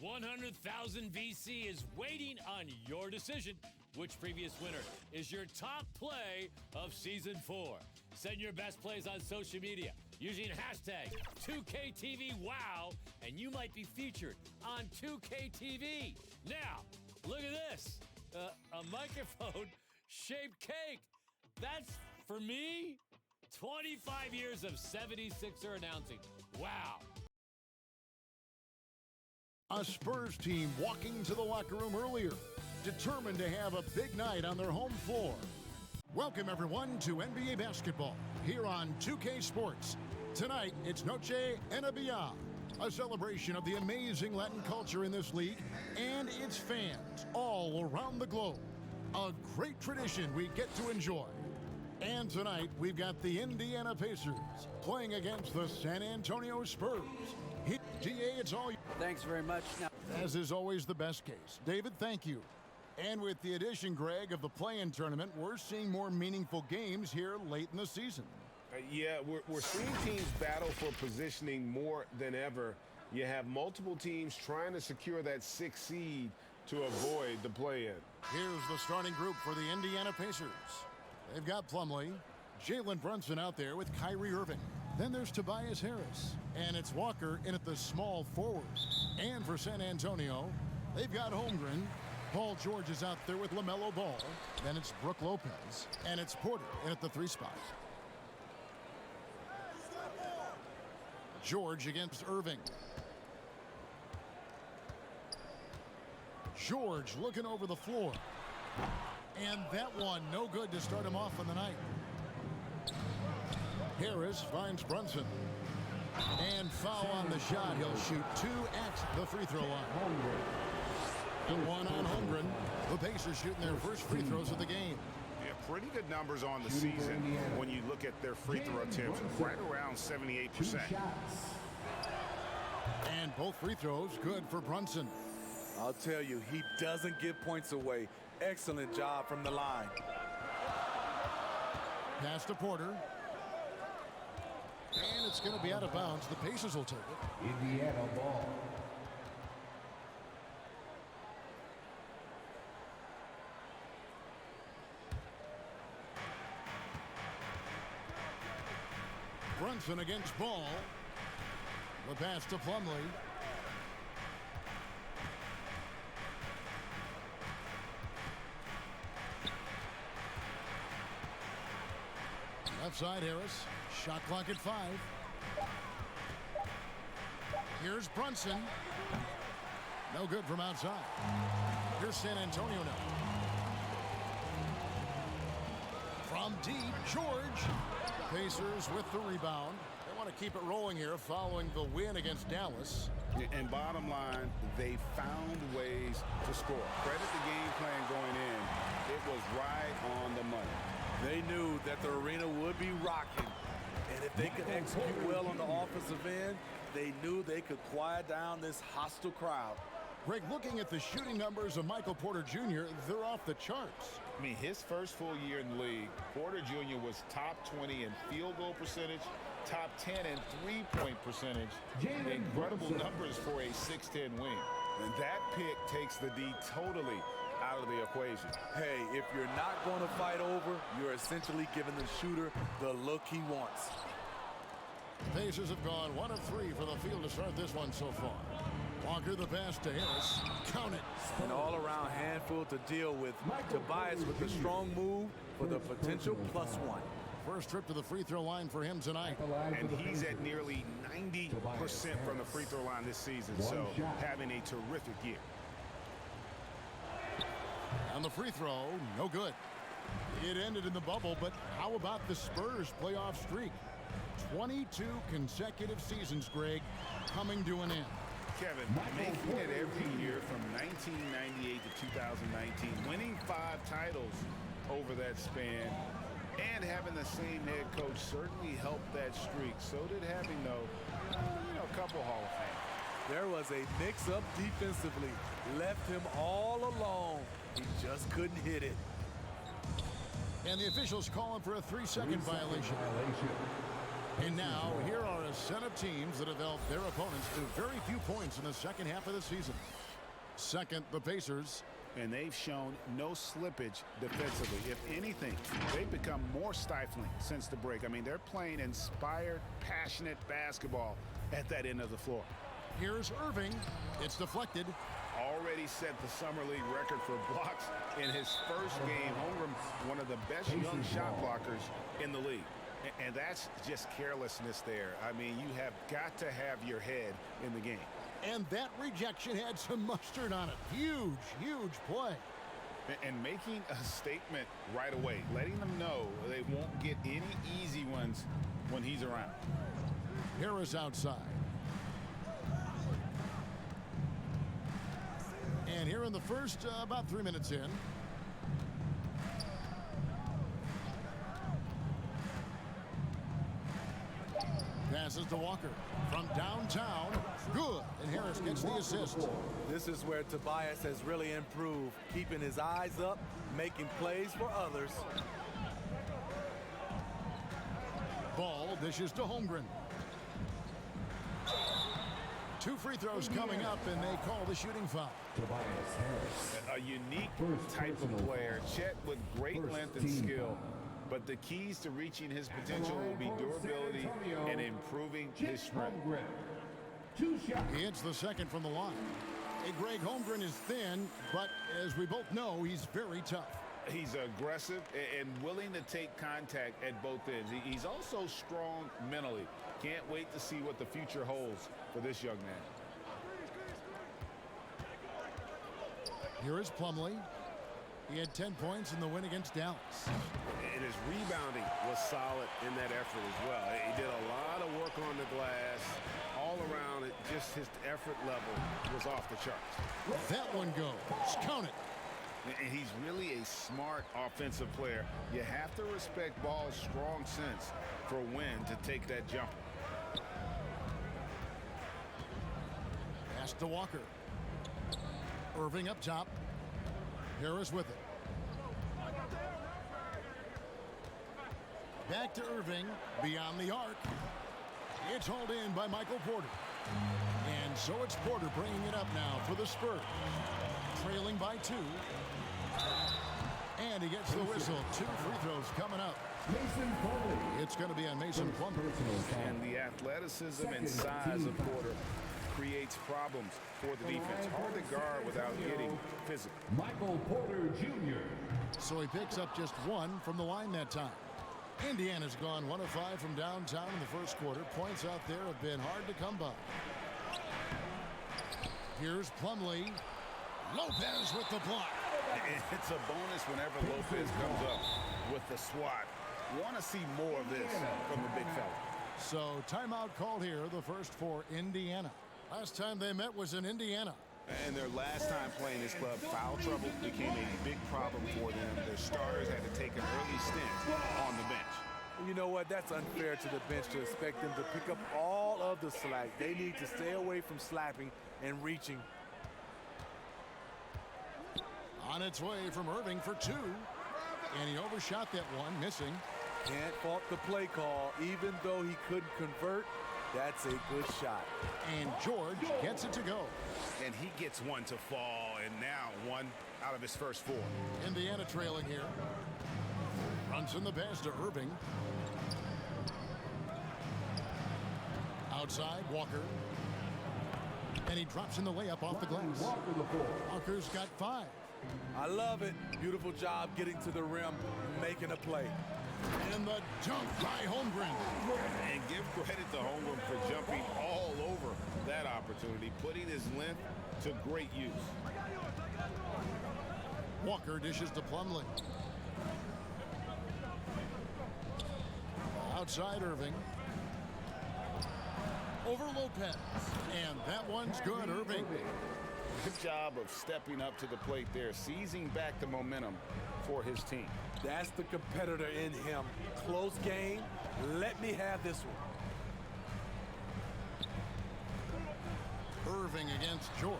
100,000 VC is waiting on your decision. Which previous winner is your top play of Season 4? Send your best plays on social media using hashtag 2KTVWOW, and you might be featured on 2KTV. Now, look at this. A microphone-shaped cake. That's, for me, 25 years of 76er announcing. Wow. A Spurs team walking to the locker room earlier, determined to have a big night on their home floor. Welcome, everyone, to NBA basketball here on 2K Sports. Tonight, it's Noche NBA, a celebration of the amazing Latin culture in this league and its fans all around the globe. A great tradition we get to enjoy. And tonight, we've got the Indiana Pacers playing against the San Antonio Spurs. DA, it's all you. Thanks very much. Now, as is always the best case. David, thank you. And with the addition, Greg, of the play-in tournament, we're seeing more meaningful games here late in the season. Yeah, we're seeing teams battle for positioning more than ever. You have multiple teams trying to secure that 6th seed to avoid the play-in. Here's the starting group for the Indiana Pacers. They've got Plumlee, Jalen Brunson out there with Kyrie Irving. Then there's Tobias Harris, and it's Walker in at the small forward. And for San Antonio, they've got Holmgren. Paul George is out there with LaMelo Ball. Then it's Brook Lopez, and it's Porter in at the 3 spot. George against Irving. George looking over the floor. And that one no good to start him off on the night. Harris finds Brunson. And foul on the shot. He'll shoot 2 at the free throw line. And 1 on Holmgren. The Pacers shooting their first free throws of the game. Yeah, pretty good numbers on the season when you look at their free throw attempts, right around 78%. And both free throws good for Brunson. I'll tell you, he doesn't give points away. Excellent job from the line. Pass to Porter. And it's going to be out of bounds. The Pacers will take it. Indiana ball. Brunson against Ball. The pass to Plumlee. Left side, Harris. Shot clock at 5. Here's Brunson. No good from outside. Here's San Antonio now. From deep, George. Pacers with the rebound. They want to keep it rolling here following the win against Dallas. And bottom line, they found ways to score. Credit the game plan going in. It was right on the money. They knew that the arena would be rocking. And if they could execute well on the offensive end, they knew they could quiet down this hostile crowd. Greg, looking at the shooting numbers of Michael Porter Jr., they're off the charts. I mean, his first full year in the league, Porter Jr. was top 20 in field goal percentage, top 10 in three-point percentage. Incredible numbers for a 6'10" wing. And that pick takes the D totally out of the equation. Hey, if you're not going to fight over, you're essentially giving the shooter the look he wants. Pacers have gone 1 of 3 for the field to start this one so far. Walker the pass to Harris. Count it. An all-around handful to deal with. Tobias with a strong move for the potential +1. First trip to the free throw line for him tonight. And he's at nearly 90% from the free throw line this season, so having a terrific year. And the free throw, no good. It ended in the bubble, but how about the Spurs playoff streak? 22 consecutive seasons, Greg, coming to an end. Kevin, making it every year from 1998 to 2019, winning 5 titles over that span, and having the same head coach certainly helped that streak. So did having, though, a couple Hall of Fame. There was a mix-up defensively. Left him all alone. He just couldn't hit it. And the officials calling for a 3-second violation. And now, here are a set of teams that have held their opponents to very few points in the second half of the season. Second, the Pacers. And they've shown no slippage defensively. If anything, they've become more stifling since the break. I mean, they're playing inspired, passionate basketball at that end of the floor. Here's Irving. It's deflected. Already set the Summer League record for blocks in his first game. Holmgren, one of the best young shot blockers in the league. And that's just carelessness there. I mean, you have got to have your head in the game. And that rejection had some mustard on it. Huge, huge play. And making a statement right away, letting them know they won't get any easy ones when he's around. Harris outside. And here in the first, about 3 minutes in. Passes to Walker from downtown. Good. And Harris gets the assist. This is where Tobias has really improved, keeping his eyes up, making plays for others. Ball dishes to Holmgren. 2 free throws coming up, and they call the shooting foul. A unique type of player. Chet with great length and skill. But the keys to reaching his potential will be durability and improving his strength. He hits the second from the line. Hey, Greg, Holmgren is thin, but as we both know, he's very tough. He's aggressive and willing to take contact at both ends. He's also strong mentally. Can't wait to see what the future holds for this young man. Here is Plumlee. He had 10 points in the win against Dallas. And his rebounding was solid in that effort as well. He did a lot of work on the glass. All around it, just his effort level was off the charts. That one goes. Count it. And he's really a smart offensive player. You have to respect Ball's strong sense for when to take that jumper. Pass to Walker. Irving up top. Harris with it. Back to Irving. Beyond the arc. It's hauled in by Michael Porter. And so it's Porter bringing it up now for the Spurs. Trailing by 2. And he gets the whistle. 2 free throws coming up. It's going to be on Mason Plumlee. And the athleticism and size of Porter creates problems for the defense. Hard to guard without getting physical. Michael Porter Jr. So he picks up just 1 from the line that time. Indiana's gone 1 of 5 from downtown in the first quarter. Points out there have been hard to come by. Here's Plumlee. Lopez with the block. It's a bonus whenever Lopez comes up with the swat. Want to see more of this from the big fella. So timeout called here, the first for Indiana. Last time they met was in Indiana. And their last time playing this club, foul trouble became a big problem for them. Their starters had to take an early stint on the bench. You know what? That's unfair to the bench to expect them to pick up all of the slack. They need to stay away from slapping and reaching. On its way from Irving for 2. And he overshot that one, missing. Can't fault the play call. Even though he couldn't convert, that's a good shot. And George gets it to go. And he gets one to fall, and now 1 out of his first 4. Indiana trailing here. Runs in the pass to Irving. Outside, Walker. And he drops in the layup off the glass. Walker's got 5. I love it. Beautiful job getting to the rim, making a play. And the dunk by Holmgren. And give credit to Holmgren for jumping all over that opportunity, putting his length to great use. Walker dishes to Plumlee. Outside Irving. Over Lopez. And that one's good, Irving. Good job of stepping up to the plate there, seizing back the momentum for his team. That's the competitor in him. Close game. Let me have this one. Irving against George.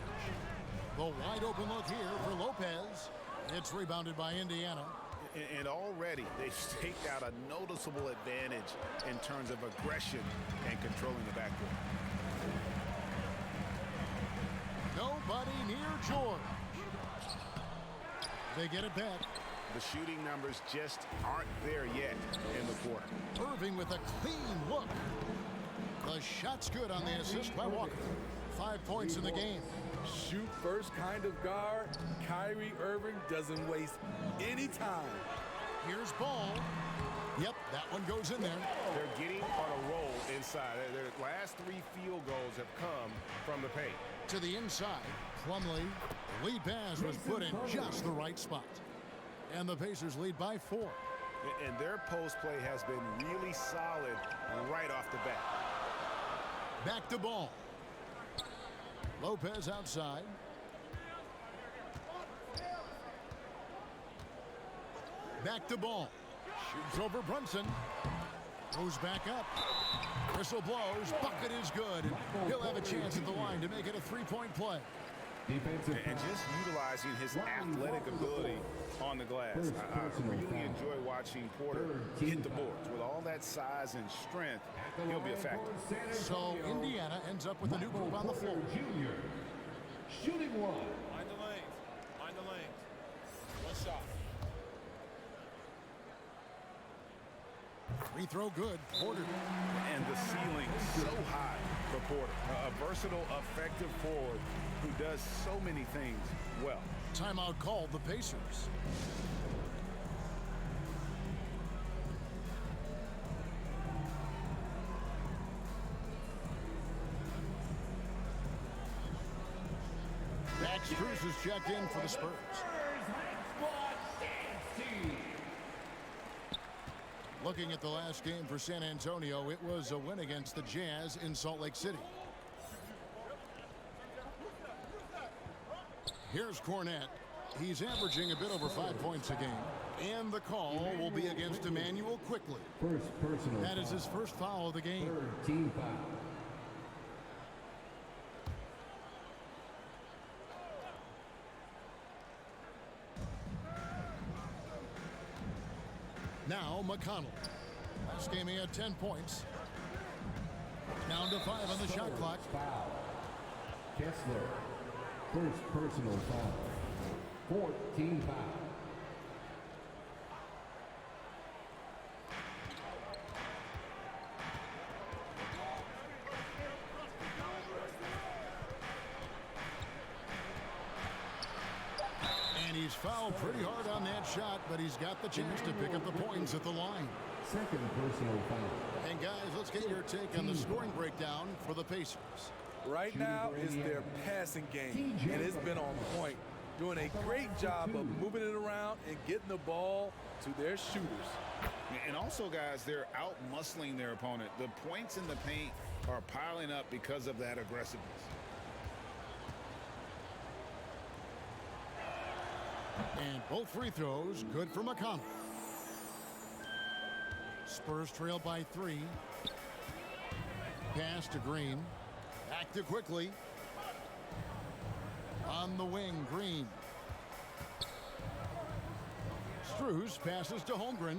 The wide open look here for Lopez. It's rebounded by Indiana. And already they've staked out a noticeable advantage in terms of aggression and controlling the backcourt. Nobody near George. They get it back. The shooting numbers just aren't there yet in the quarter. Irving with a clean look. The shot's good on the assist by Walker. 5 points in the game. Shoot first kind of guard. Kyrie Irving doesn't waste any time. Here's Ball. Yep, that one goes in there. They're getting on a roll inside. Their last 3 field goals have come from the paint. To the inside, Plumlee. The lead pass was put in just the right spot. And the Pacers lead by 4. And their post play has been really solid right off the bat. Back to Ball. Lopez outside. Back to Ball. Shoots over Brunson. Goes back up. Whistle blows. Bucket is good. He'll have a chance at the line to make it a 3-point play. And just utilizing his athletic ability on the glass. I really enjoy watching Porter hit the boards. With all that size and strength, he'll be a factor. So Indiana ends up with a new group on the floor. Junior. Shooting one. Mind the lanes. Mind the lanes. One shot. Free throw good. Porter. And the ceiling so high for Porter. A versatile, effective forward who does so many things well. Timeout called the Pacers. Max Strus is checked in for the Spurs. Looking at the last game for San Antonio, it was a win against the Jazz in Salt Lake City. Here's Cornette. He's averaging a bit over 5 points a game. And the call will be against Immanuel Quickley. First personal That is his first foul of the game. Third team foul. Now McConnell. Last game he had 10 points. Down to 5 on the shot clock. Foul. Kessler. First personal foul. Fourth team foul. And he's fouled pretty hard on that shot, but he's got the chance to pick up the points at the line. Second personal foul. And guys, let's get your take on the scoring breakdown for the Pacers. Right now is their passing game, and it's been on point. Doing a great job of moving it around and getting the ball to their shooters. And also, guys, they're out-muscling their opponent. The points in the paint are piling up because of that aggressiveness. And both free throws good for McConnell. Spurs trail by 3. Pass to Green. Back to Quickley. On the wing, Green. Strus passes to Holmgren.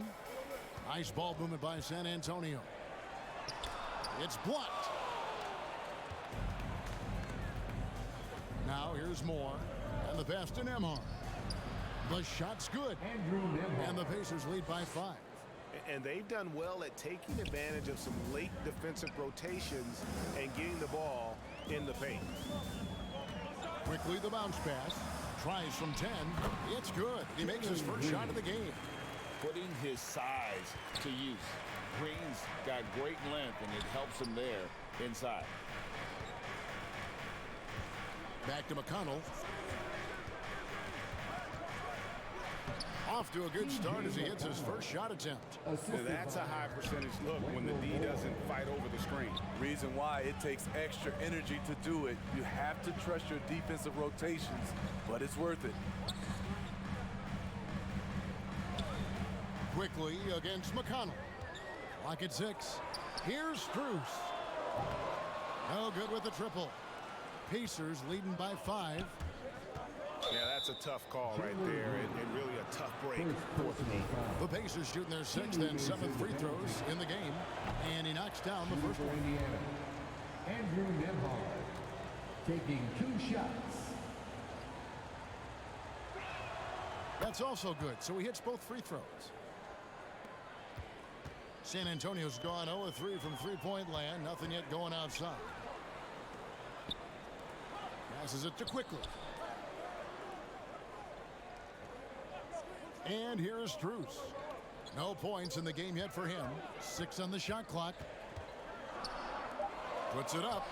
Nice ball movement by San Antonio. It's blocked. Now here's Moore. And the pass to Nembhard. The shot's good. And the Pacers lead by 5. And they've done well at taking advantage of some late defensive rotations and getting the ball in the paint. Quickly the bounce pass. Tries from 10. It's good. He makes his first shot of the game. Putting his size to use. Green's got great length, and it helps him there inside. Back to McConnell. Off to a good start as he hits his first shot attempt. That's a high percentage look when the D doesn't fight over the screen. Reason why it takes extra energy to do it. You have to trust your defensive rotations, but it's worth it. Quickly against McConnell. Lock at 6. Here's Strus. No good with the triple. Pacers leading by 5. Yeah, That's a tough call right there, and really a tough break for the team. The Pacers shooting their 6th and 7th free throws in the game, and he knocks down the first one. Indiana. Andrew Nembhard taking 2 shots. That's also good, so he hits both free throws. San Antonio's gone 0 of 3 from three-point land. Nothing yet going outside. Passes it to Quickly. And here is Strus. No points in the game yet for him. 6 on the shot clock. Puts it up.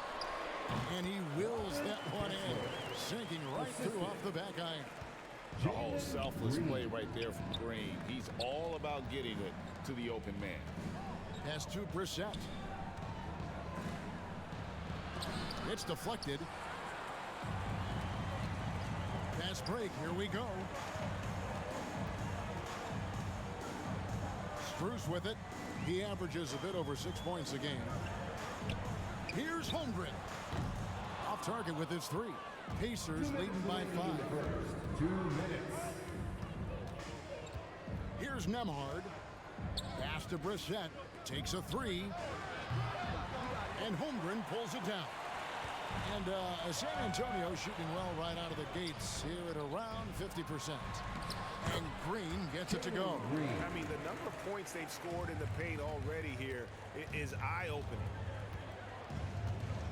And he wills that one in. Sinking right through off the back iron. Oh, selfless play right there from Green. He's all about getting it to the open man. Pass to Brissett. It's deflected. Pass break. Here we go. Strus with it. He averages a bit over 6 points a game. Here's Holmgren. Off target with his 3. Pacers leading by 5. 2 minutes. Here's Nembhard. Pass to Brissett. Takes a 3. And Holmgren pulls it down. And San Antonio shooting well right out of the gates here at around 50%. And Green gets it to go. I mean, the number of points they've scored in the paint already here is eye-opening.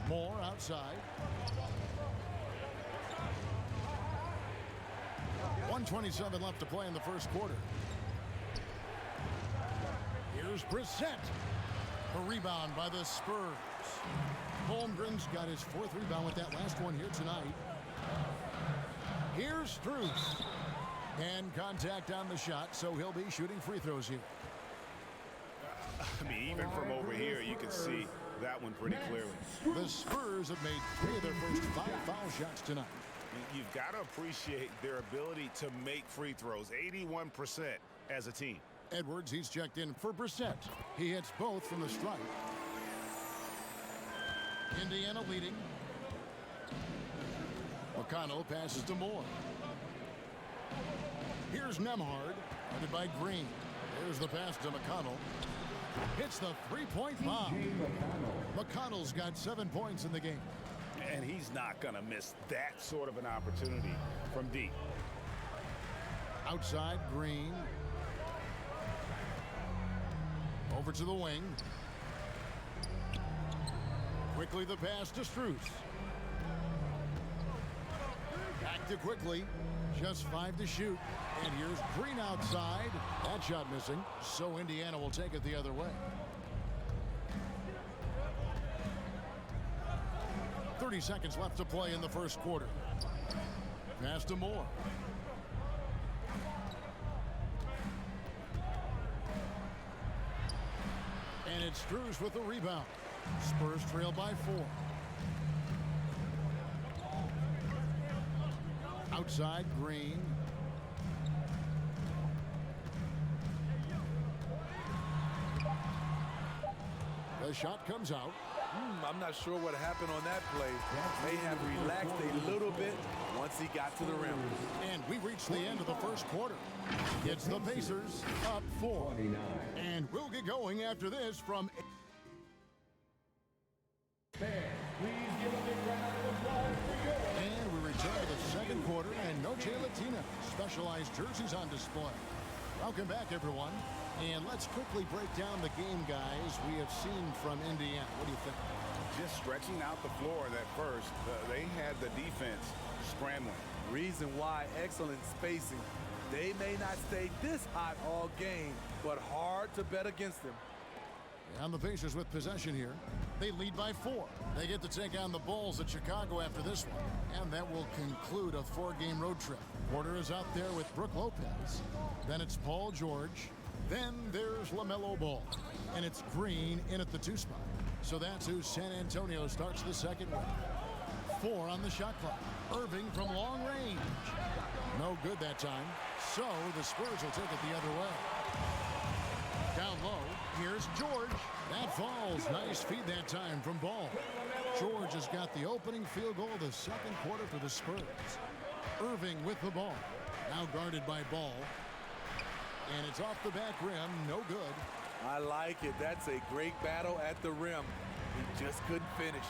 Moore outside. 1:27 left to play in the first quarter. Here's Brissett. A rebound by the Spurs. Holmgren's got his 4th rebound with that last one here tonight. Here's Strus. And contact on the shot, so he'll be shooting free throws here. I mean, even from over here, you can see that one pretty clearly. The Spurs have made 3 of their first 5 foul shots tonight. You've got to appreciate their ability to make free throws, 81% as a team. Edwards, he's checked in for Brissett. He hits both from the stripe. Indiana leading. McConnell passes to Moore. Here's Nembhard, headed by Green. There's the pass to McConnell. Hits the 3-point bomb. McConnell's got 7 points in the game. And he's not going to miss that sort of an opportunity from deep. Outside, Green. Over to the wing. Quickly the pass to Strus. Back to Quickly. Just 5 to shoot. And here's Green outside. That shot missing. So Indiana will take it the other way. 30 seconds left to play in the first quarter. Pass to Moore. And it's Strus with the rebound. Spurs trail by 4. Outside, Green. The shot comes out. I'm not sure what happened on that play. May have relaxed a little bit once he got to the rim. And we reach the end of the first quarter. It's the Pacers up 4. And we'll get going after this from... And we return to the second quarter, and Noche Latina specialized jerseys on display. Welcome back, everyone. And let's quickly break down the game, guys, we have seen from Indiana. What do you think? Just stretching out the floor at first. They had the defense scrambling. Reason why, excellent spacing. They may not stay this hot all game, but hard to bet against them. And the Pacers with possession here. They lead by 4. They get to take on the Bulls at Chicago after this one. And that will conclude a 4-game road trip. Porter is out there with Brook Lopez. Then it's Paul George. Then there's LaMelo Ball. And it's Green in at the 2 spot. So that's who San Antonio starts the second with. 4 on the shot clock. Irving from long range. No good that time. So the Spurs will take it the other way. Down low, here's George. That falls. Nice feed that time from Ball. George has got the opening field goal of the second quarter for the Spurs. Irving with the ball. Now guarded by Ball. And it's off the back rim. No good. I like it. That's a great battle at the rim. He just couldn't finish.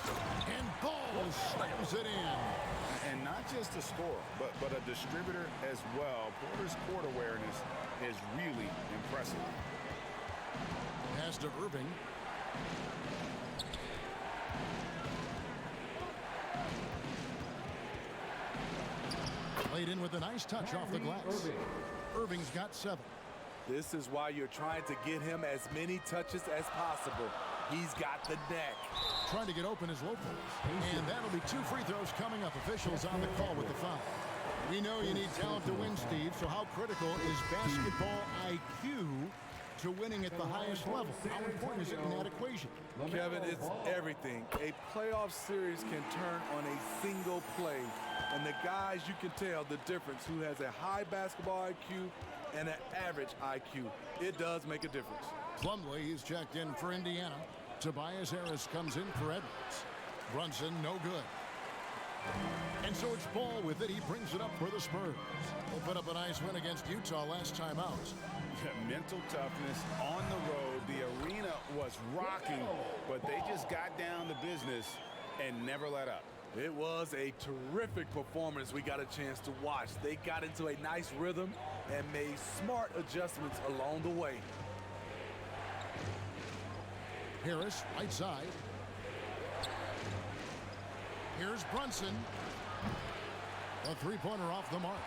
And Ball slams it in. And not just a scorer, but a distributor as well. Porter's court awareness is really impressive. Pass to Irving. Played in with a nice touch off the glass. Irving's got 7. This is why you're trying to get him as many touches as possible. He's got the neck. Trying to get open is Lopez. And that'll be 2 free throws coming up. Officials on the call with the foul. We know you need talent to win, Steve, so how critical is basketball IQ to winning at the highest level? How important is it in that equation? Kevin, it's everything. A playoff series can turn on a single play. And the guys, you can tell the difference who has a high basketball IQ and an average IQ. It does make a difference. Plumlee is checked in for Indiana. Tobias Harris comes in for Edwards. Brunson, no good. And so it's Ball with it. He brings it up for the Spurs. They put up a nice win against Utah last time out. Mental toughness on the road. The arena was rocking, but they just got down to business and never let up. It was a terrific performance we got a chance to watch. They got into a nice rhythm and made smart adjustments along the way. Harris, right side. Here's Brunson. A three-pointer off the mark.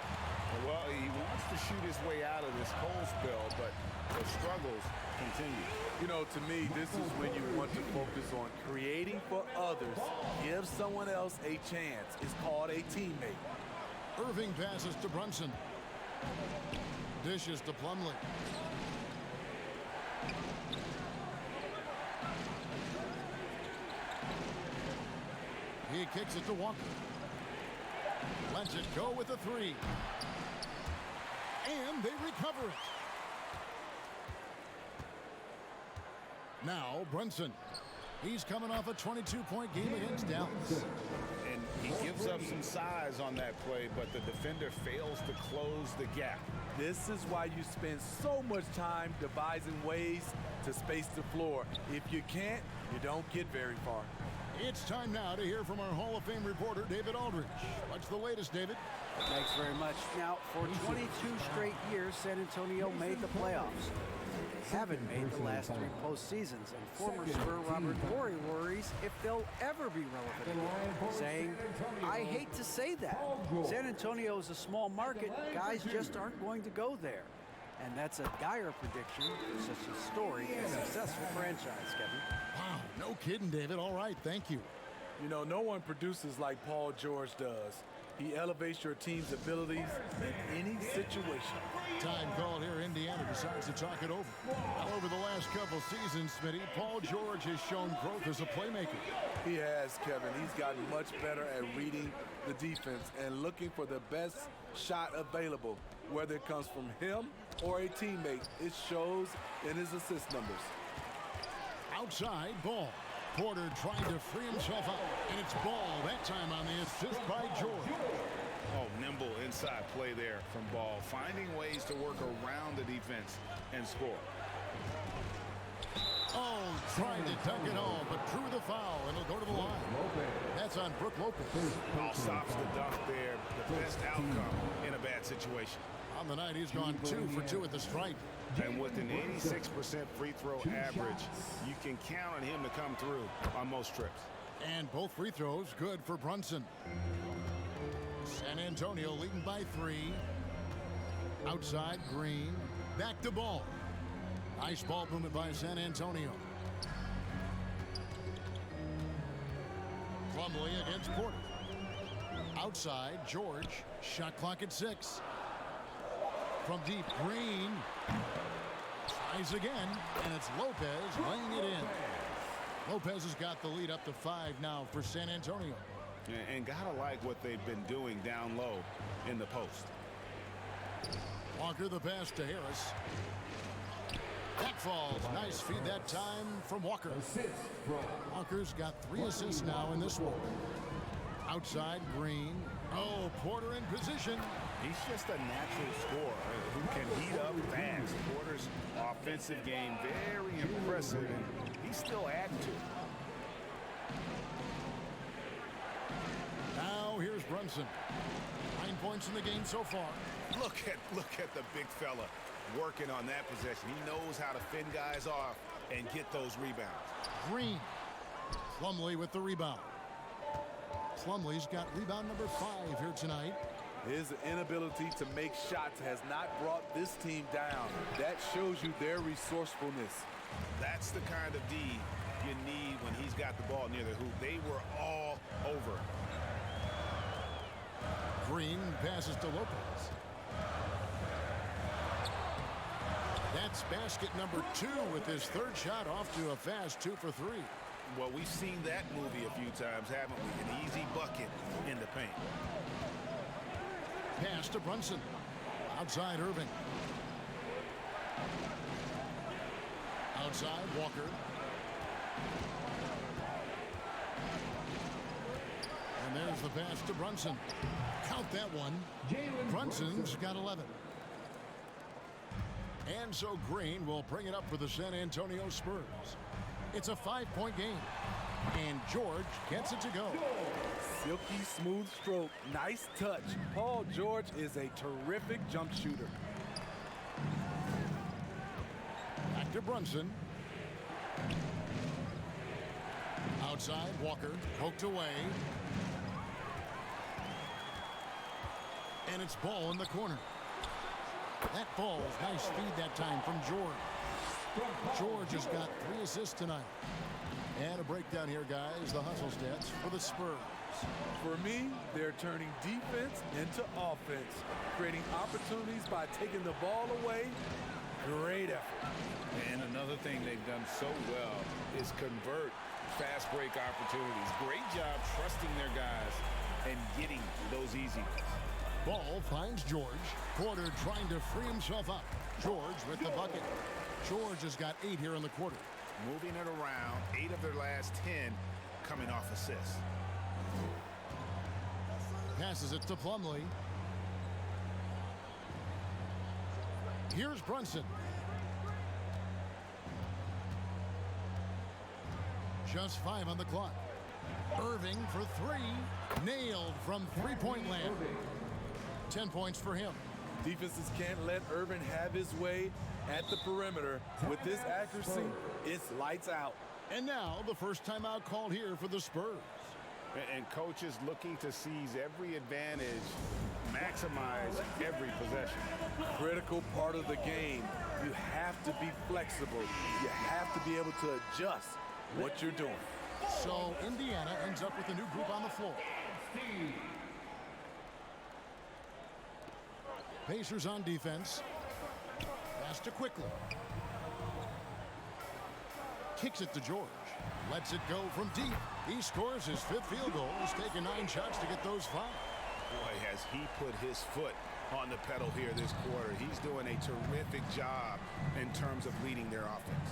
Well, he wants to shoot his way out of this cold spell, but the struggles continue. You know, to me, this is when you want to focus on creating for others. Give someone else a chance. It's called a teammate. Irving passes to Brunson. Dishes to Plumlee. He kicks it to Walker. Lets it go with a 3. And they recover it. Now Brunson. He's coming off a 22-point game against Dallas. And he gives up some size on that play, but the defender fails to close the gap. This is why you spend so much time devising ways to space the floor. If you can't, you don't get very far. It's time now to hear from our Hall of Fame reporter, David Aldridge. What's the latest, David? Thanks very much. Now, for 22 straight years, San Antonio made the playoffs. They haven't made the last 3 postseasons, and former Spur Robert Horry worries if they'll ever be relevant, saying, I hate to say that. San Antonio is a small market. Guys just aren't going to go there. And that's a dire prediction for such a storied and successful franchise, Kevin. Wow, no kidding, David. All right, thank you. You know, no one produces like Paul George does. He elevates your team's abilities in any situation. Time called here. Indiana decides to talk it over. Well, over the last couple seasons, Smitty, Paul George has shown growth as a playmaker. He has, Kevin. He's gotten much better at reading the defense and looking for the best shot available, whether it comes from him or a teammate. It shows in his assist numbers. Outside, Ball. Porter trying to free himself out, and it's Ball that time on the assist by George. Oh, nimble inside play there from Ball, finding ways to work around the defense and score. Oh, trying to dunk it home, but drew the foul, and it'll go to the line. That's on Brook Lopez. Ball stops the dunk there. The best outcome in a bad situation. On the night, he's gone 2 for 2 at the stripe. And with an 86% free throw average, you can count on him to come through on most trips. And both free throws good for Brunson. San Antonio leading by 3. Outside, Green. Back to Ball. Nice ball movement by San Antonio. Plumlee against Porter. Outside, George. Shot clock at 6. From deep, Green tries again, and it's Lopez laying it in. Lopez has got the lead up to 5 now for San Antonio. And gotta like what they've been doing down low in the post. Walker the pass to Harris. That falls. Nice feed that time from Walker. Walker's got 3 assists now in this one. Outside, Green. Oh, Porter in position. He's just a natural scorer who can heat up fast. Porter's offensive game very impressive, and he's still adding to it. Now here's Brunson. 9 points in the game so far. Look at the big fella working on that possession. He knows how to fend guys off and get those rebounds. Green. Plumlee with the rebound. Plumlee's got rebound number 5 here tonight. His inability to make shots has not brought this team down. That shows you their resourcefulness. That's the kind of D you need when he's got the ball near the hoop. They were all over. Green passes to Lopez. That's basket number 2 with his 3rd shot off to a fast 2 for 3. Well, we've seen that movie a few times, haven't we? An easy bucket in the paint. Pass to Brunson. Outside Irving. Outside Walker. And there's the pass to Brunson. Count that one. Brunson's got 11. And so Green will bring it up for the San Antonio Spurs. It's a 5-point game. And George gets it to go. Silky smooth stroke. Nice touch. Paul George is a terrific jump shooter. Back to Brunson. Outside Walker. Poked away. And it's ball in the corner. That ball is nice speed that time from George. George has got 3 assists tonight. And a breakdown here, guys. The hustle stats for the Spurs. For me, they're turning defense into offense, creating opportunities by taking the ball away. Great effort. And another thing they've done so well is convert fast break opportunities. Great job trusting their guys and getting those easy ones. Ball finds George. Porter trying to free himself up. George with the bucket. George has got 8 here in the quarter. Moving it around, 8 of their last 10 coming off assists. Passes it to Plumlee. Here's Brunson. Just 5 on the clock. Irving for 3. Nailed from 3-point land. 10 points for him. Defenses can't let Irving have his way at the perimeter. With this accuracy, it's lights out. And now the first timeout called here for the Spurs. And coaches looking to seize every advantage, maximize every possession. Critical part of the game. You have to be flexible. You have to be able to adjust what you're doing. So Indiana ends up with a new group on the floor. Pacers on defense. Pass to Quickly. Kicks it to George. Lets it go from deep. He scores his 5th field goal. He's taken 9 shots to get those 5. Boy, has he put his foot on the pedal here this quarter. He's doing a terrific job in terms of leading their offense.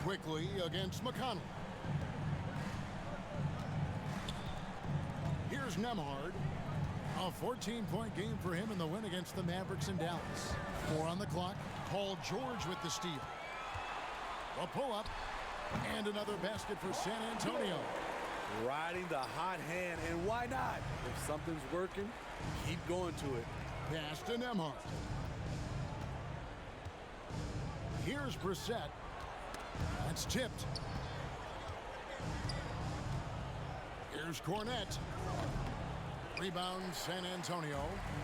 Quickly against McConnell. Here's Nembhard. A 14-point game for him in the win against the Mavericks in Dallas. 4 on the clock. Paul George with the steal. A pull-up. And another basket for San Antonio. Riding the hot hand, and why not? If something's working, keep going to it. Pass to Nembhard. Here's Brissett. That's tipped. Here's Cornette. Rebound San Antonio.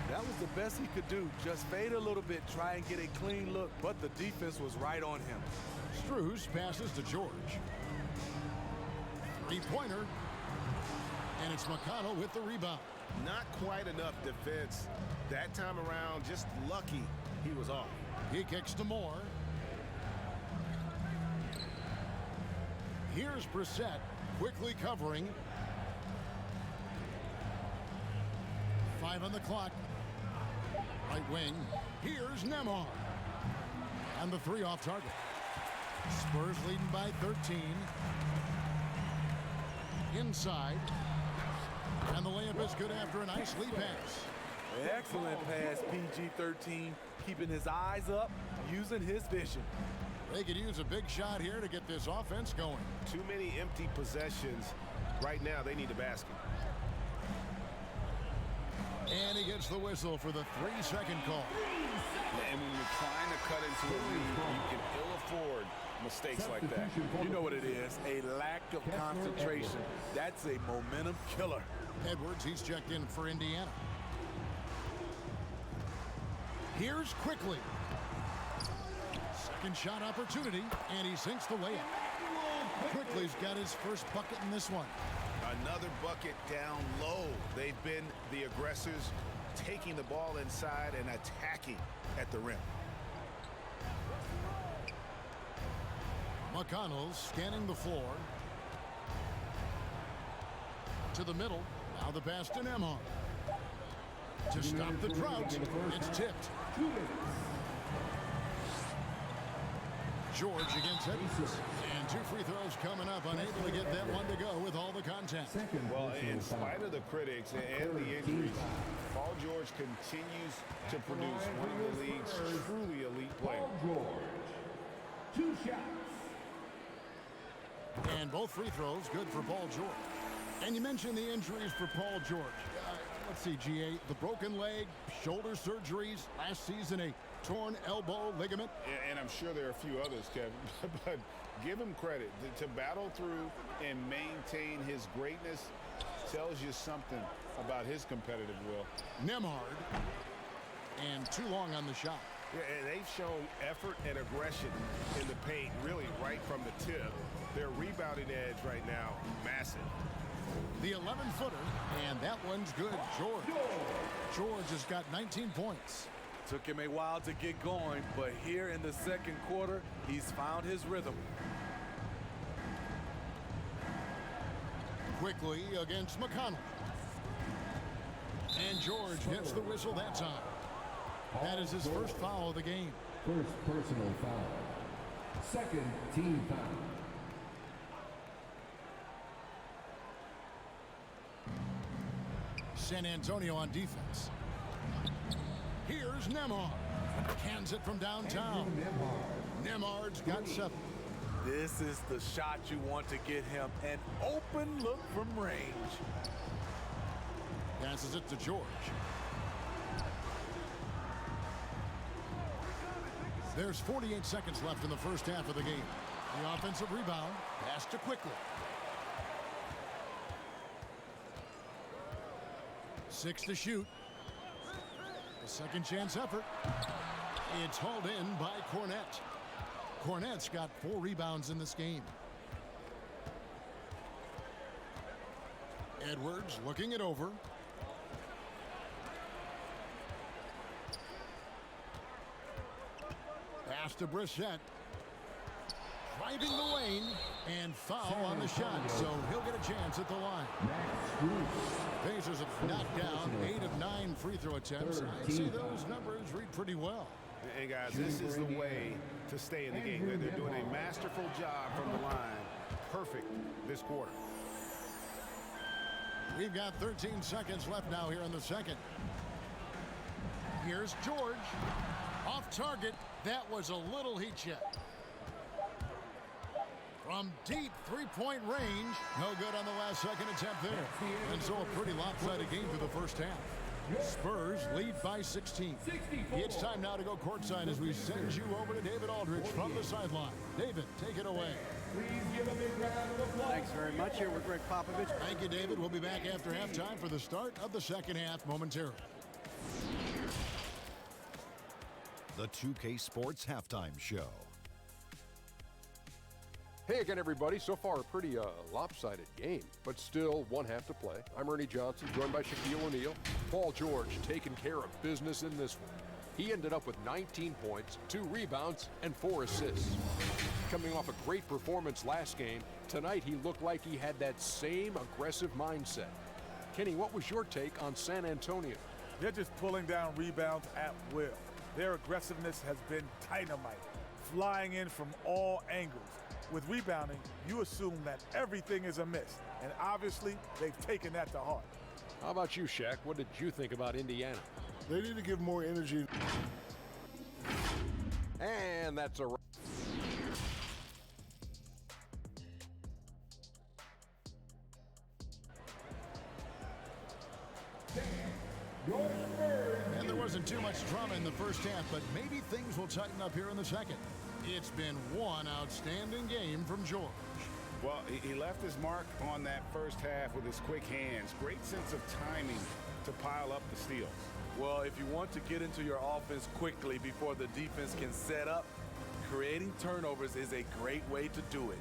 That was the best he could do. Just fade a little bit, try and get a clean look, but the defense was right on him. Strus passes to George. 3-pointer. And it's McConnell with the rebound. Not quite enough defense that time around. Just lucky he was off. He kicks to Moore. Here's Brissett quickly covering. 5 on the clock. Right wing. Here's Nembhard. And the 3 off target. Spurs leading by 13. inside. And the layup is good after a nice lead pass. Excellent pass, PG-13, keeping his eyes up, using his vision. They could use a big shot here to get this offense going. Too many empty possessions. Right now, they need a basket. And he gets the whistle for the 3-second call. And when you're trying to cut into a lead, you can ill afford mistakes like that. You know what it is, a lack of concentration. That's a momentum killer. Edwards, he's checked in for Indiana. Here's Quickly. Second shot opportunity, and he sinks the layup. Quickly's got his first bucket in this one. Another bucket down low. They've been the aggressors, taking the ball inside and attacking at the rim. McConnell scanning the floor. To the middle. Now the pass to Nembhard. To stop the drought, it's tipped. George against Edwards. And 2 free throws coming up, unable to get that one to go with all the contact. Well, in spite of the critics and the injuries, Paul George continues to produce one of the league's truly elite players. George. 2 shots. And both free throws good for Paul George. And you mentioned the injuries for Paul George. Let's see, GA, the broken leg, shoulder surgeries, last season a torn elbow ligament. And I'm sure there are a few others, Kevin, but give him credit. To battle through and maintain his greatness tells you something about his competitive will. Nembhard. And too long on the shot. Yeah, and they've shown effort and aggression in the paint, really right from the tip. Their rebounding edge right now, massive. The 11-footer, and that one's good. George has got 19 points. Took him a while to get going, but here in the second quarter, he's found his rhythm. Quickly against McConnell. And George gets the whistle that time. That is his first foul of the game. First personal foul. Second team foul. San Antonio on defense. Here's Nembhard. Cans it from downtown. Nembhard's got 7. This is the shot you want to get him. An open look from range. Passes it to George. There's 48 seconds left in the first half of the game. The offensive rebound. Pass to Quickly. 6 to shoot. The second chance effort. It's hauled in by Cornette. Cornette's got 4 rebounds in this game. Edwards looking it over. Pass to Brissett. Driving the lane and foul on the shot, so he'll get a chance at the line. Pacers have knocked down 8 of 9 free throw attempts. I'd say those numbers read pretty well. And guys, this is the way to stay in the game. They're doing a masterful job from the line. Perfect this quarter. We've got 13 seconds left now here in the second. Here's George. Off target. That was a little heat check. From deep three-point range. No good on the last second attempt there. And so a pretty lopsided game for the first half. Spurs lead by 16. It's time now to go courtside as we send you over to David Aldridge from the sideline. David, take it away. Thanks very much. Here with Greg Popovich. Thank you, David. We'll be back after halftime for the start of the second half momentarily. The 2K Sports Halftime Show. Hey again, everybody. So far, a pretty lopsided game, but still one half to play. I'm Ernie Johnson, joined by Shaquille O'Neal. Paul George taking care of business in this one. He ended up with 19 points, 2 rebounds, and 4 assists. Coming off a great performance last game, tonight he looked like he had that same aggressive mindset. Kenny, what was your take on San Antonio? They're just pulling down rebounds at will. Their aggressiveness has been dynamite, flying in from all angles. With rebounding, you assume that everything is a miss, and obviously they've taken that to heart. How about you, Shaq? What did you think about Indiana? They need to give more energy. And that's a And there wasn't too much drama in the first half, but maybe things will tighten up here in the second. It's been one outstanding game from George. Well, he left his mark on that first half with his quick hands. Great sense of timing to pile up the steals. Well, if you want to get into your offense quickly before the defense can set up, creating turnovers is a great way to do it.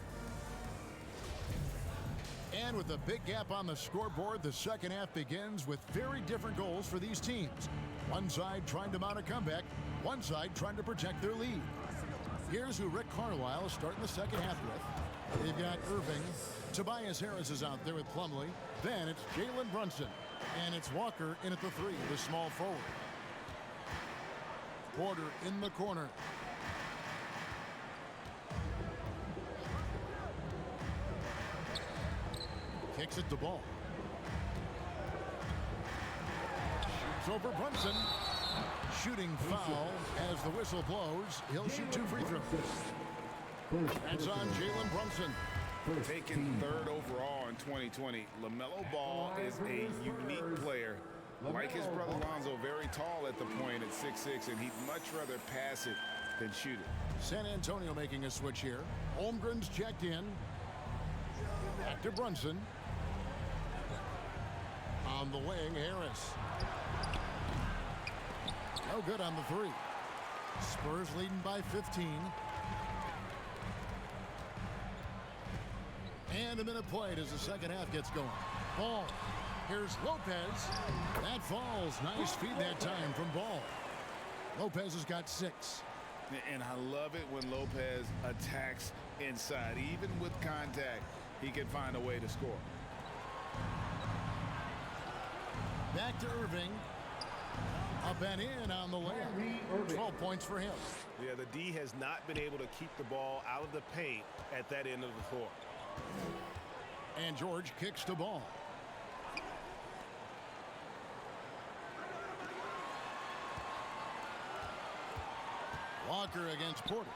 And with a big gap on the scoreboard, the second half begins with very different goals for these teams. One side trying to mount a comeback, one side trying to protect their lead. Here's who Rick Carlisle is starting the second half with. They've got Irving. Tobias Harris is out there with Plumlee. Then it's Jalen Brunson. And it's Walker in at the 3, the small forward. Porter in the corner. Kicks it to Ball. Shoots over Brunson. Shooting foul as the whistle blows. He'll shoot 2 free throws. That's on Jalen Brunson. Taken 3rd overall in 2020, LaMelo Ball is a unique player. Like his brother Lonzo, very tall at the point at 6'6", and he'd much rather pass it than shoot it. San Antonio making a switch here. Holmgren's checked in. Back to Brunson. On the wing, Harris. No good on the 3. Spurs leading by 15. And a minute played as the second half gets going. Ball. Here's Lopez. That falls. Nice feed that time from Ball. Lopez has got 6. And I love it when Lopez attacks inside. Even with contact, he can find a way to score. Back to Irving. Up and in on the layup. 12 points for him. Yeah, the D has not been able to keep the ball out of the paint at that end of the floor. And George kicks the Ball. Walker against Porter.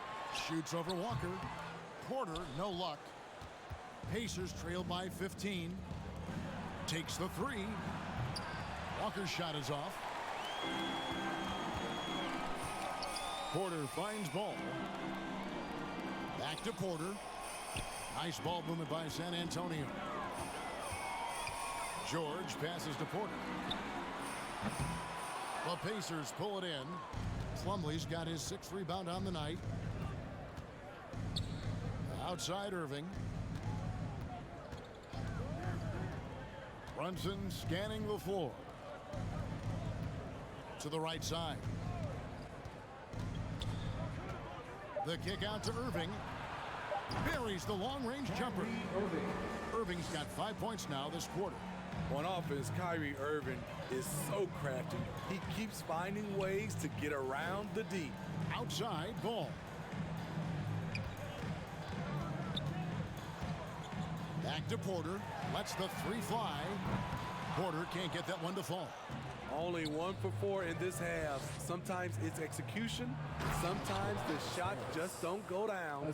Shoots over Walker. Porter, no luck. Pacers trail by 15. Takes the 3. Walker's shot is off. Porter finds Ball. Back to Porter. Nice ball movement by San Antonio. George passes to Porter. The Pacers pull it in. Plumlee's got his 6th rebound on the night. Outside Irving. Brunson scanning the floor. To the right side. The kick out to Irving. Buries the long-range jumper. Irving's got 5 points now this quarter. On offense, Kyrie Irving is so crafty. He keeps finding ways to get around the D. Outside Ball. Back to Porter. Lets the 3 fly. Porter can't get that one to fall. Only 1 for 4 in this half. Sometimes it's execution. Sometimes the shots just don't go down.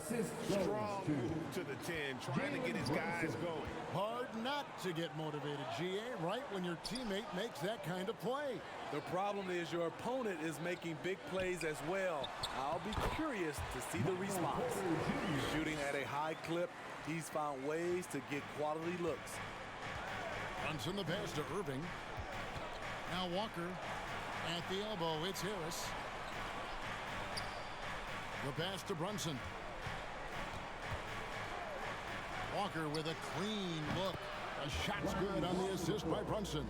Strong move to the 10, trying to get his guys going. Hard not to get motivated, GA, right when your teammate makes that kind of play. The problem is your opponent is making big plays as well. I'll be curious to see the response. Shooting at a high clip, he's found ways to get quality looks. Brunson the pass to Irving. Now Walker at the elbow. It's Harris. The pass to Brunson. Walker with a clean look. A shot's good on the assist by Brunson.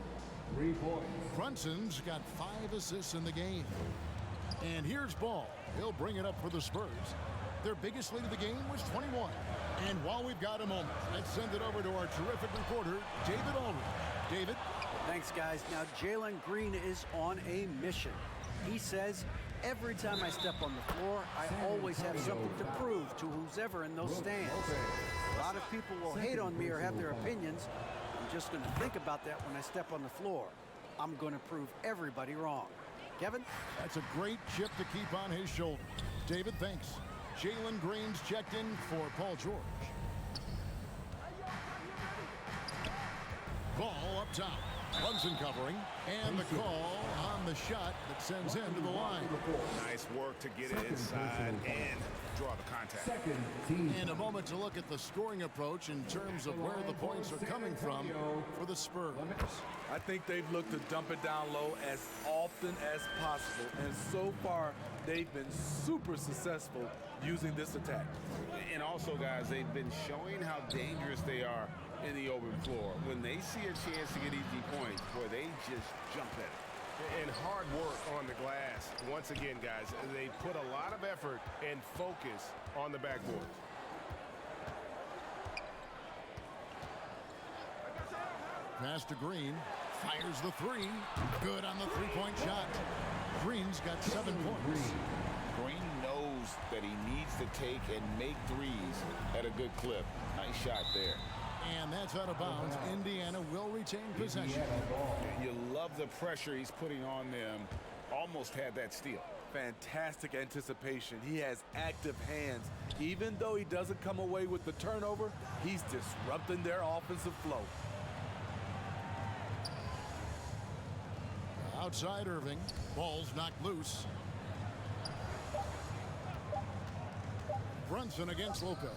3 points. Brunson's got 5 assists in the game. And here's Ball. He'll bring it up for the Spurs. Their biggest lead of the game was 21. And while we've got a moment, let's send it over to our terrific reporter, David Aldridge. David? Thanks, guys. Now, Jalen Green is on a mission. He says Every time I step on the floor, I always have something to prove to who's ever in those stands. A lot of people will hate on me or have their opinions. I'm just going to think about that when I step on the floor. I'm going to prove everybody wrong. Kevin? That's a great chip to keep on his shoulder. David, thanks. Jalen Green's checked in for Paul George. Ball up top. Brunson covering. And the call on the shot that sends him to the line. Nice work to get it inside and draw the contact. And a moment to look at the scoring approach in terms of where the points are coming from for the Spurs. I think they've looked to dump it down low as often as possible. And so far, they've been super successful using this attack. And also, guys, they've been showing how dangerous they are in the open floor. When they see a chance to get easy points, boy, they just jump at it. And hard work on the glass. Once again, guys, they put a lot of effort and focus on the backboard. Pass to Green. Fires the three. Good on the three-point shot. Green's got 7 points. Green knows that he needs to take and make threes at a good clip. Nice shot there. And that's out of bounds. Indiana will retain possession. You love the pressure he's putting on them. Almost had that steal. Fantastic anticipation. He has active hands. Even though he doesn't come away with the turnover, he's disrupting their offensive flow. Outside Irving. Ball's knocked loose. Brunson against Lopez.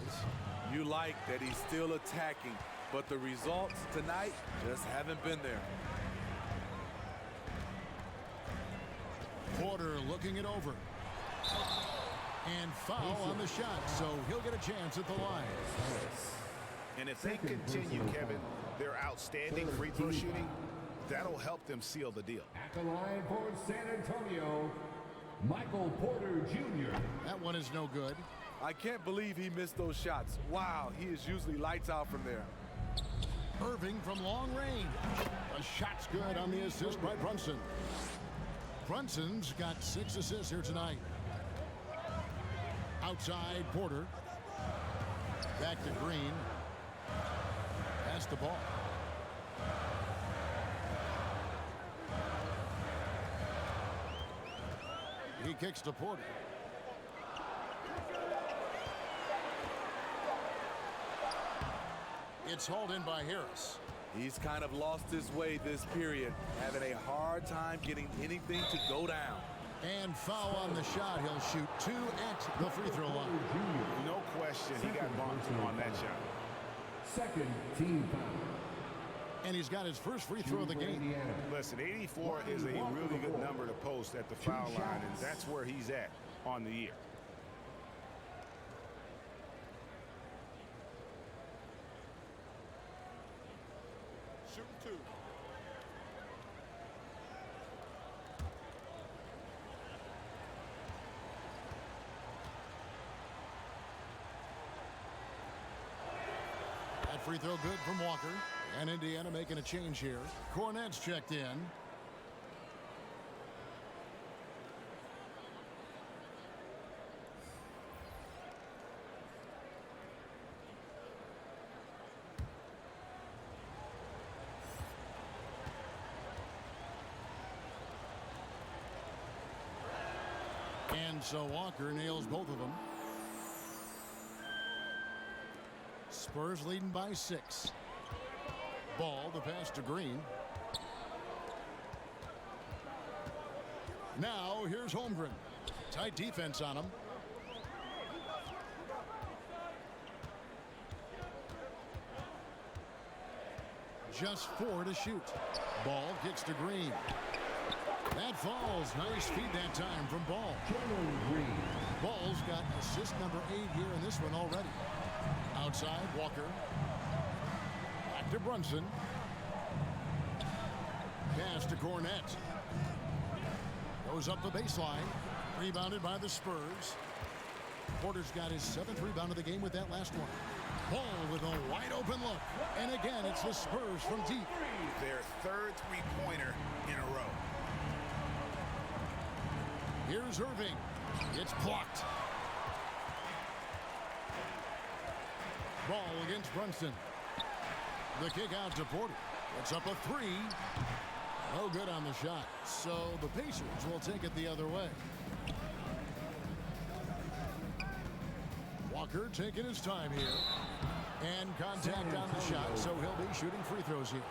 You like that he's still attacking, but the results tonight just haven't been there. Porter looking it over. And foul on the shot, so he'll get a chance at the line. And if they continue, Kevin, their outstanding free throw shooting, that'll help them seal the deal. At the line for San Antonio, Michael Porter Jr. That one is no good. I can't believe he missed those shots. Wow, he is usually lights out from there. Irving from long range. A shot's good on the assist by Brunson. Brunson's got 6 assists here tonight. Outside Porter. Back to Green. Pass the ball. He kicks to Porter. It's hauled in by Harris. He's kind of lost his way this period, having a hard time getting anything to go down. And foul on the shot. He'll shoot 2 at the free throw line. No question, he got bumped on that shot. Second team foul. And he's got his first free throw of the game. Listen, 84 is a really good number to post at the foul line, and that's where he's at on the year. Shoot 2. That free throw good from Walker. And Indiana making a change here. Cornette's checked in. And so Walker nails both of them. Spurs leading by 6. Ball, the pass to Green. Now here's Holmgren. Tight defense on him. Just 4 to shoot. Ball gets to Green. That falls. Nice feed that time from Ball. Ball's got assist number 8 here in this one already. Outside, Walker. Back to Brunson. Pass to Cornette. Goes up the baseline. Rebounded by the Spurs. Porter's got his 7th rebound of the game with that last one. Ball with a wide open look. And again, it's the Spurs from deep. Their 3rd three-pointer in a row. Here's Irving. It's blocked. Ball against Brunson. The kick out to Porter. It's up a three. No good on the shot. So the Pacers will take it the other way. Walker taking his time here. And contact on the shot, so he'll be shooting free throws here.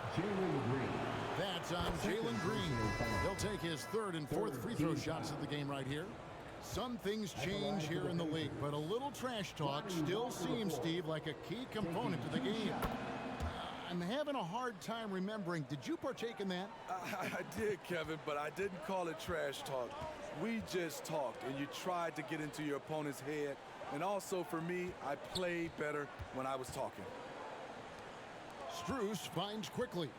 That's on Jalen Green. He'll take his third and fourth free throw shots of the game right here. Some things change here in the league, but a little trash talk still seems, Steve, like a key component to the game. I'm having a hard time remembering. Did you partake in that? I did, Kevin, but I didn't call it trash talk. We just talked, and you tried to get into your opponent's head. And also, for me, I played better when I was talking. Strus finds quickly.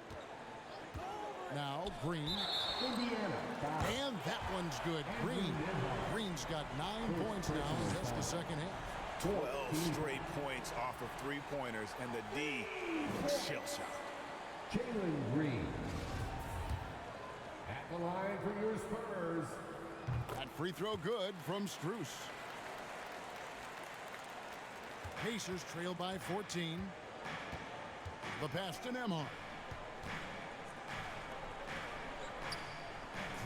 Now Green. And that one's good. Green's got 9 points now in just the second half. 12 straight points off of three-pointers, and the D shell shot. Jalen Green. At the line for your Spurs. That free throw good from Strus. Pacers trail by 14. The pass to Nembhard.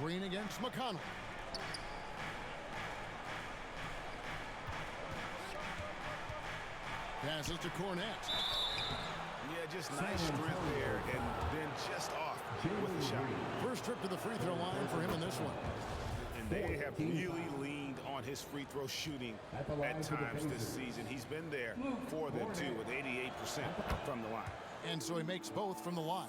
Green against McConnell. Passes to Cornette. Yeah, just nice strength there, and then just off with the shot. First trip to the free throw line for him in this one. And they have really leaned on his free throw shooting at times this season. He's been there for them, too, with 88% from the line. And so he makes both from the line.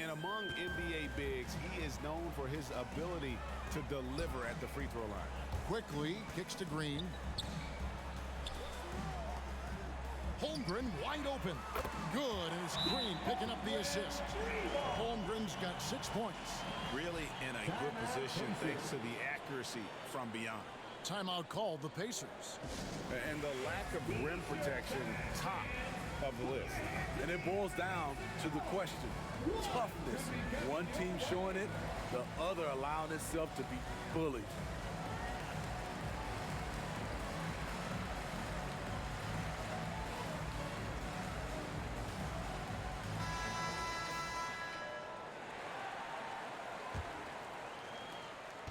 And among NBA bigs, he is known for his ability to deliver at the free throw line. Quickly kicks to Green. Holmgren wide open. Good as Green picking up the assist. Holmgren's got 6 points. Really in a good position thanks to the accuracy from beyond. Timeout called the Pacers. And the lack of rim protection, top of the list. And it boils down to the question. Toughness. One team showing it, the other allowing itself to be bullied.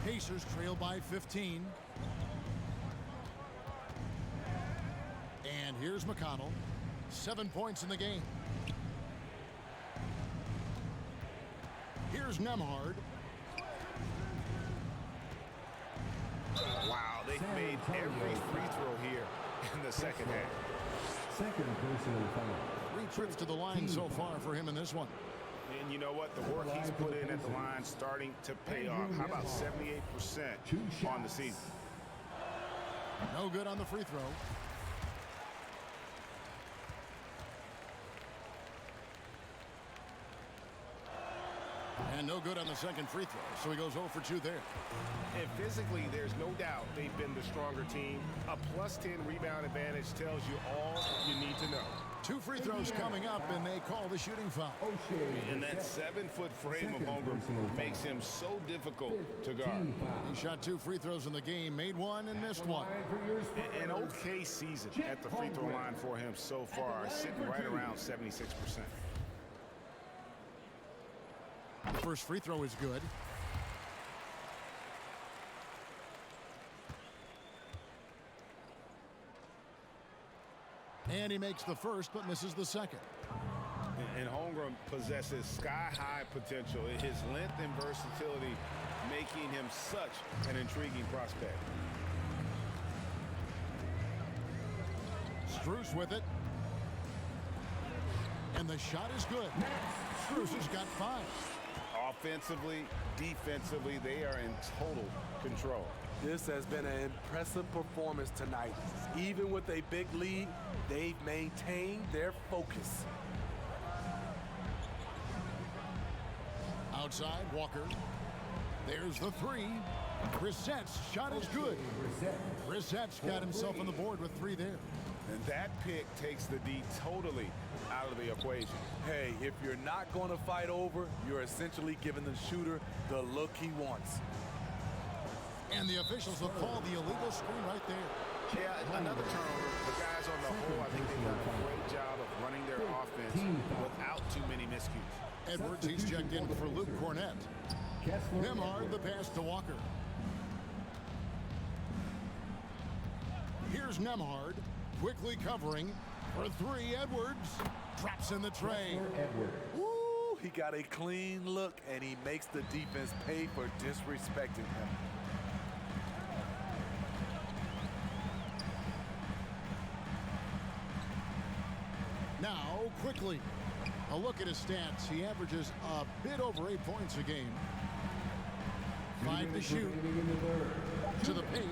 Pacers trail by 15. And here's McConnell. 7 points in the game. Here's Nembhard. Wow, they've made every free throw here in the second half. Second personal foul. 3 trips to the line so far for him in this one. And you know what? The work he's put in at the line starting to pay off. How about 78% on the season? No good on the free throw. And no good on the second free throw, so he goes 0 for 2 there. And physically, there's no doubt they've been the stronger team. A +10 rebound advantage tells you all you need to know. 2 free throws coming up, and they call the shooting foul. And that 7-foot frame of Holmgren makes him so difficult to guard. He shot 2 free throws in the game, made 1 and missed 1. An okay season at the free throw line for him so far, sitting right around 76%. The first free throw is good. And he makes the first, but misses the second. And Holmgren possesses sky-high potential. His length and versatility making him such an intriguing prospect. Strus with it. And the shot is good. Strus has got 5. Offensively, defensively, they are in total control. This has been an impressive performance tonight. Even with a big lead, they've maintained their focus. Outside, Walker. There's the 3. Brissett's shot is good. Brissett's got himself on the board with 3 there. And that pick takes the D totally out of the equation. Hey, if you're not going to fight over, you're essentially giving the shooter the look he wants. And the officials will call the illegal screen right there. Yeah, another turnover. The guys on the whole, I think they've done a great job of running their offense without too many miscues. Edwards, he's checked in for Luke Cornett. Nembhard, the pass to Walker. Here's Nembhard, quickly covering for three. Edwards drops in the tray. Woo, he got a clean look, and he makes the defense pay for disrespecting him. Now, quickly, a look at his stats. He averages a bit over 8 points a game. 5 to shoot. To the paint.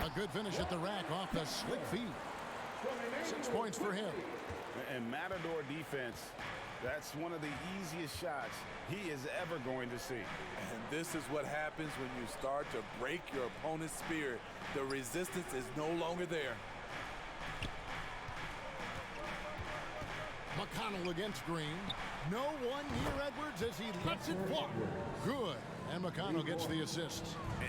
A good finish at the rack off the slick feed. 6 points for him. And Matador defense, that's one of the easiest shots he is ever going to see. And this is what happens when you start to break your opponent's spirit. The resistance is no longer there. McConnell against Green. No one near Edwards as he lets it fly. Good. And McConnell gets the assist.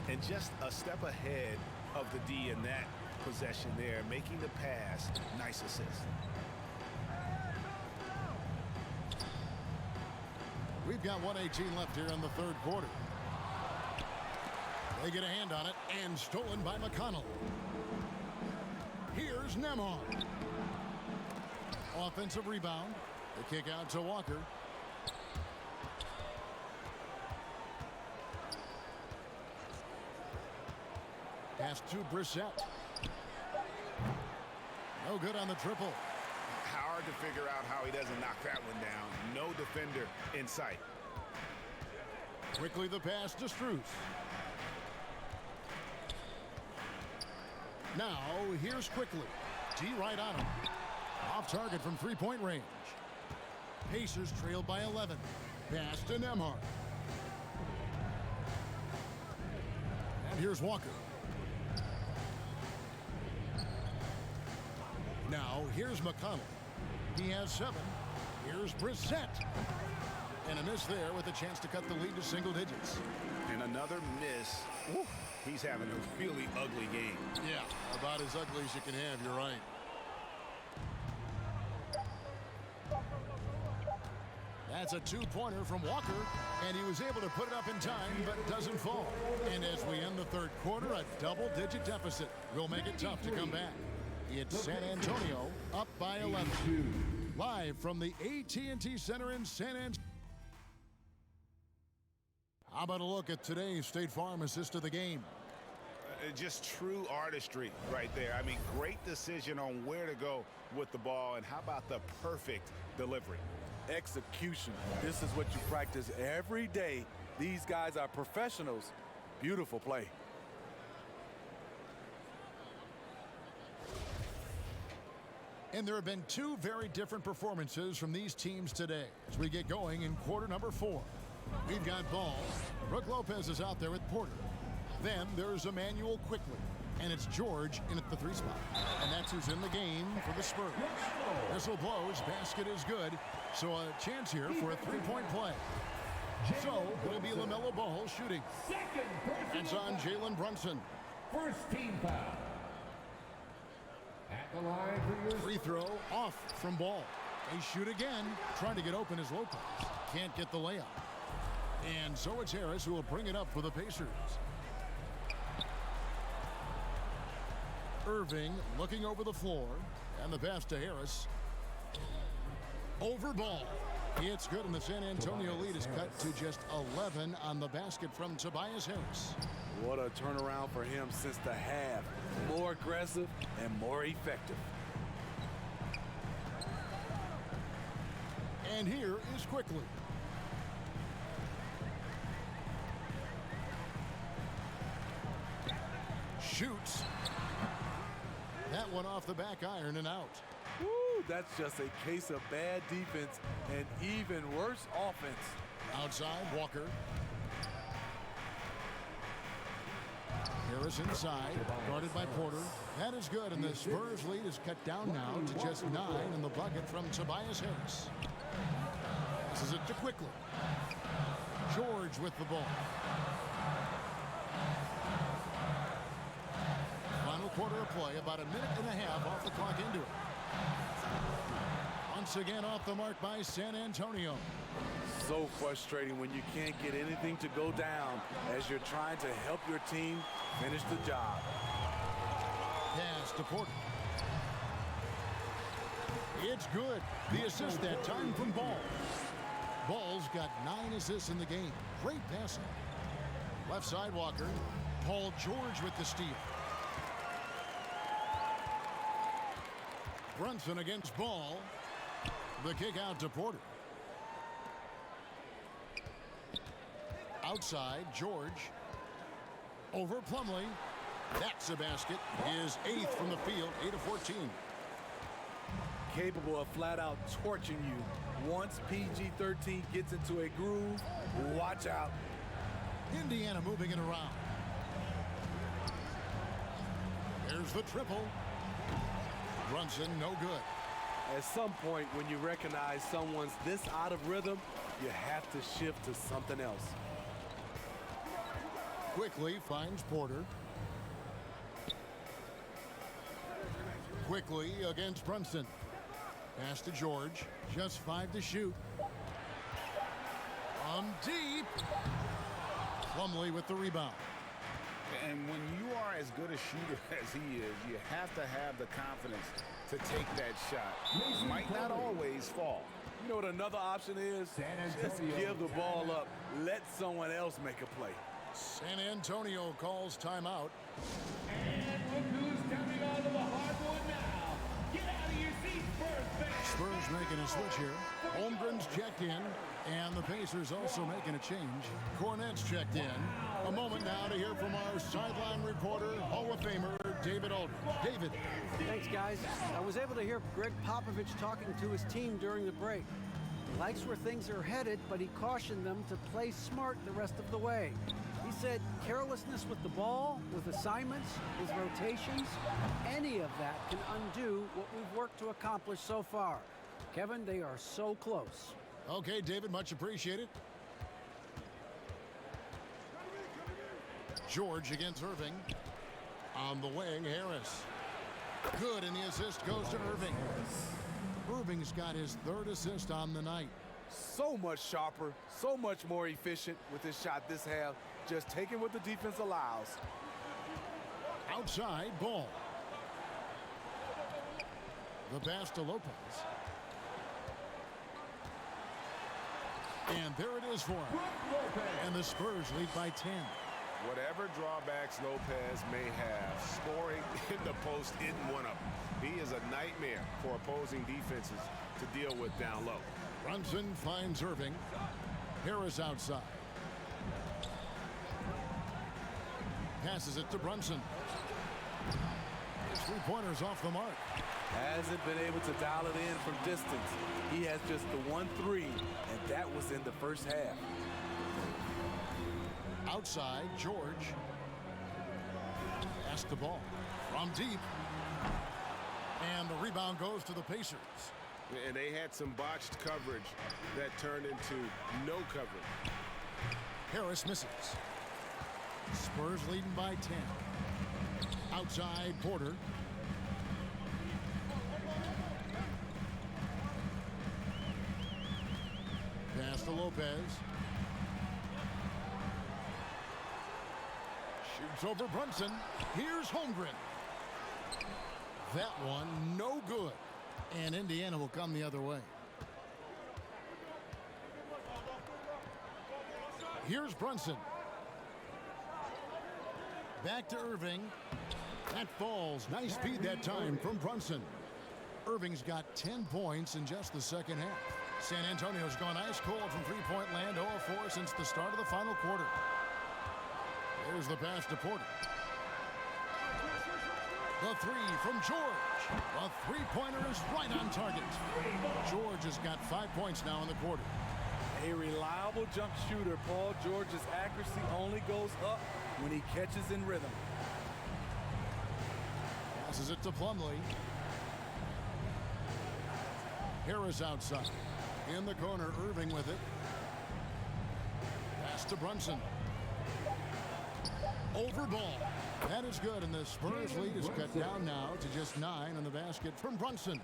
And just a step ahead of the D in that possession there, making the pass. Nice assist. We've got 1:18 left here in the third quarter. They get a hand on it, and stolen by McConnell. Here's Nembhard. Offensive rebound. The kick out to Walker. Pass to Brissett. No good on the triple. Hard to figure out how he doesn't knock that one down. No defender in sight. Quickly the pass to Strus. Now here's Quickly. G right on him. Off target from three-point range. Pacers trailed by 11. Pass to Nembhard. And here's Walker. Now here's McConnell. He has 7. Here's Brissett. And a miss there with a chance to cut the lead to single digits. And another miss. Woo. He's having a really ugly game. Yeah, about as ugly as you can have, you're right. That's a two-pointer from Walker, and he was able to put it up in time, but doesn't fall. And as we end the third quarter, a double-digit deficit will make it tough to come back. It's San Antonio up by 11. Live from the AT&T Center in San Antonio. How about a look at today's State Farm assist of the game? Just true artistry right there. I mean, great decision on where to go with the ball, and how about the perfect delivery? Execution. This is what you practice every day. These guys are professionals. Beautiful play. And there have been two very different performances from these teams today as we get going in quarter number 4. We've got ball. Brook Lopez is out there with Porter. Then there's Emmanuel Quickly. And it's George in at the 3 spot. And that's who's in the game for the Spurs. Whistle blows. Basket is good. So a chance here for a 3-point play. So it'll be LaMelo Ball shooting. It's on Jalen Brunson. First team foul. At the line for your free throw off from Ball. They shoot again. Trying to get open is Lopez. Can't get the layup. And so it's Harris who will bring it up for the Pacers. Irving looking over the floor, and the pass to Harris. Over Ball. It's good, and the San Antonio lead is cut to just 11 on the basket from Tobias Harris. What a turnaround for him since the half. More aggressive and more effective. And here is Quickly. Shoots. That one off the back iron and out. Woo, that's just a case of bad defense and even worse offense. Outside, Walker. Harris inside, guarded by Porter. That is good, and the Spurs lead is cut down now to just 9 in the bucket from Tobias Harris. This is it to Quickly. George with the ball. quarter of play, about a minute and a half off the clock into it. Once again off the mark by San Antonio. So frustrating when you can't get anything to go down as you're trying to help your team finish the job. Pass to Porter. It's good. The assist that time from Ball. Ball's got 9 assists in the game. Great passing. Left side Walker. Paul George with the steal. Brunson against Ball. The kick out to Porter. Outside, George. Over Plumlee. That's a basket. His 8th from the field, 8 of 14. Capable of flat out torching you. Once PG-13 gets into a groove, watch out. Indiana moving it around. There's the triple. Brunson, no good. At some point, when you recognize someone's this out of rhythm, you have to shift to something else. Quickly finds Porter. Quickly against Brunson. Pass to George. Just 5 to shoot. Deep. Plumlee with the rebound. And when you are as good a shooter as he is, you have to have the confidence to take that shot. Might not always fall. You know what another option is? Just give the ball up. Let someone else make a play. San Antonio calls timeout. And look who's coming onto the hardwood now. Get out of your seats, Spurs fans. Spurs making a switch here. Holmgren's checked in, and the Pacers also making a change. Cornette's checked in. A moment now to hear from our sideline reporter, Hall of Famer David Aldridge. David. Thanks, guys. I was able to hear Greg Popovich talking to his team during the break. He likes where things are headed, but he cautioned them to play smart the rest of the way. He said carelessness with the ball, with assignments, with rotations, any of that can undo what we've worked to accomplish so far. Kevin, they are so close. Okay, David, much appreciated. George against Irving. On the wing, Harris. Good, and the assist goes to Irving. Irving's got his 3rd assist on the night. So much sharper, so much more efficient with his shot this half. Just taking what the defense allows. Outside, Ball. The pass to Lopez. And there it is for him. And the Spurs lead by 10. Whatever drawbacks Lopez may have, scoring in the post isn't one of them. He is a nightmare for opposing defenses to deal with down low. Brunson finds Irving. Harris outside. Passes it to Brunson. His 3-pointer's off the mark. Hasn't been able to dial it in from distance. He has just the 1 3, and that was in the first half. Outside, George. Pass the ball from deep. And the rebound goes to the Pacers. And they had some botched coverage that turned into no coverage. Harris misses. Spurs leading by 10. Outside, Porter. Pass to Lopez. Shoots over Brunson. Here's Holmgren. That one, no good. And Indiana will come the other way. Here's Brunson. Back to Irving. That falls. Nice feed that time from Brunson. Irving's got 10 points in just the second half. San Antonio's gone ice cold from three-point land, 0 of 4 since the start of the final quarter. There's the pass to Porter. The 3 from George. A three-pointer is right on target. George has got 5 points now in the quarter. A reliable jump shooter, Paul George's accuracy only goes up when he catches in rhythm. Passes it to Plumlee. Harris outside. In the corner, Irving with it. Pass to Brunson. over Ball. That is good, and the Spurs lead is cut down now to just 9 on the basket from Brunson.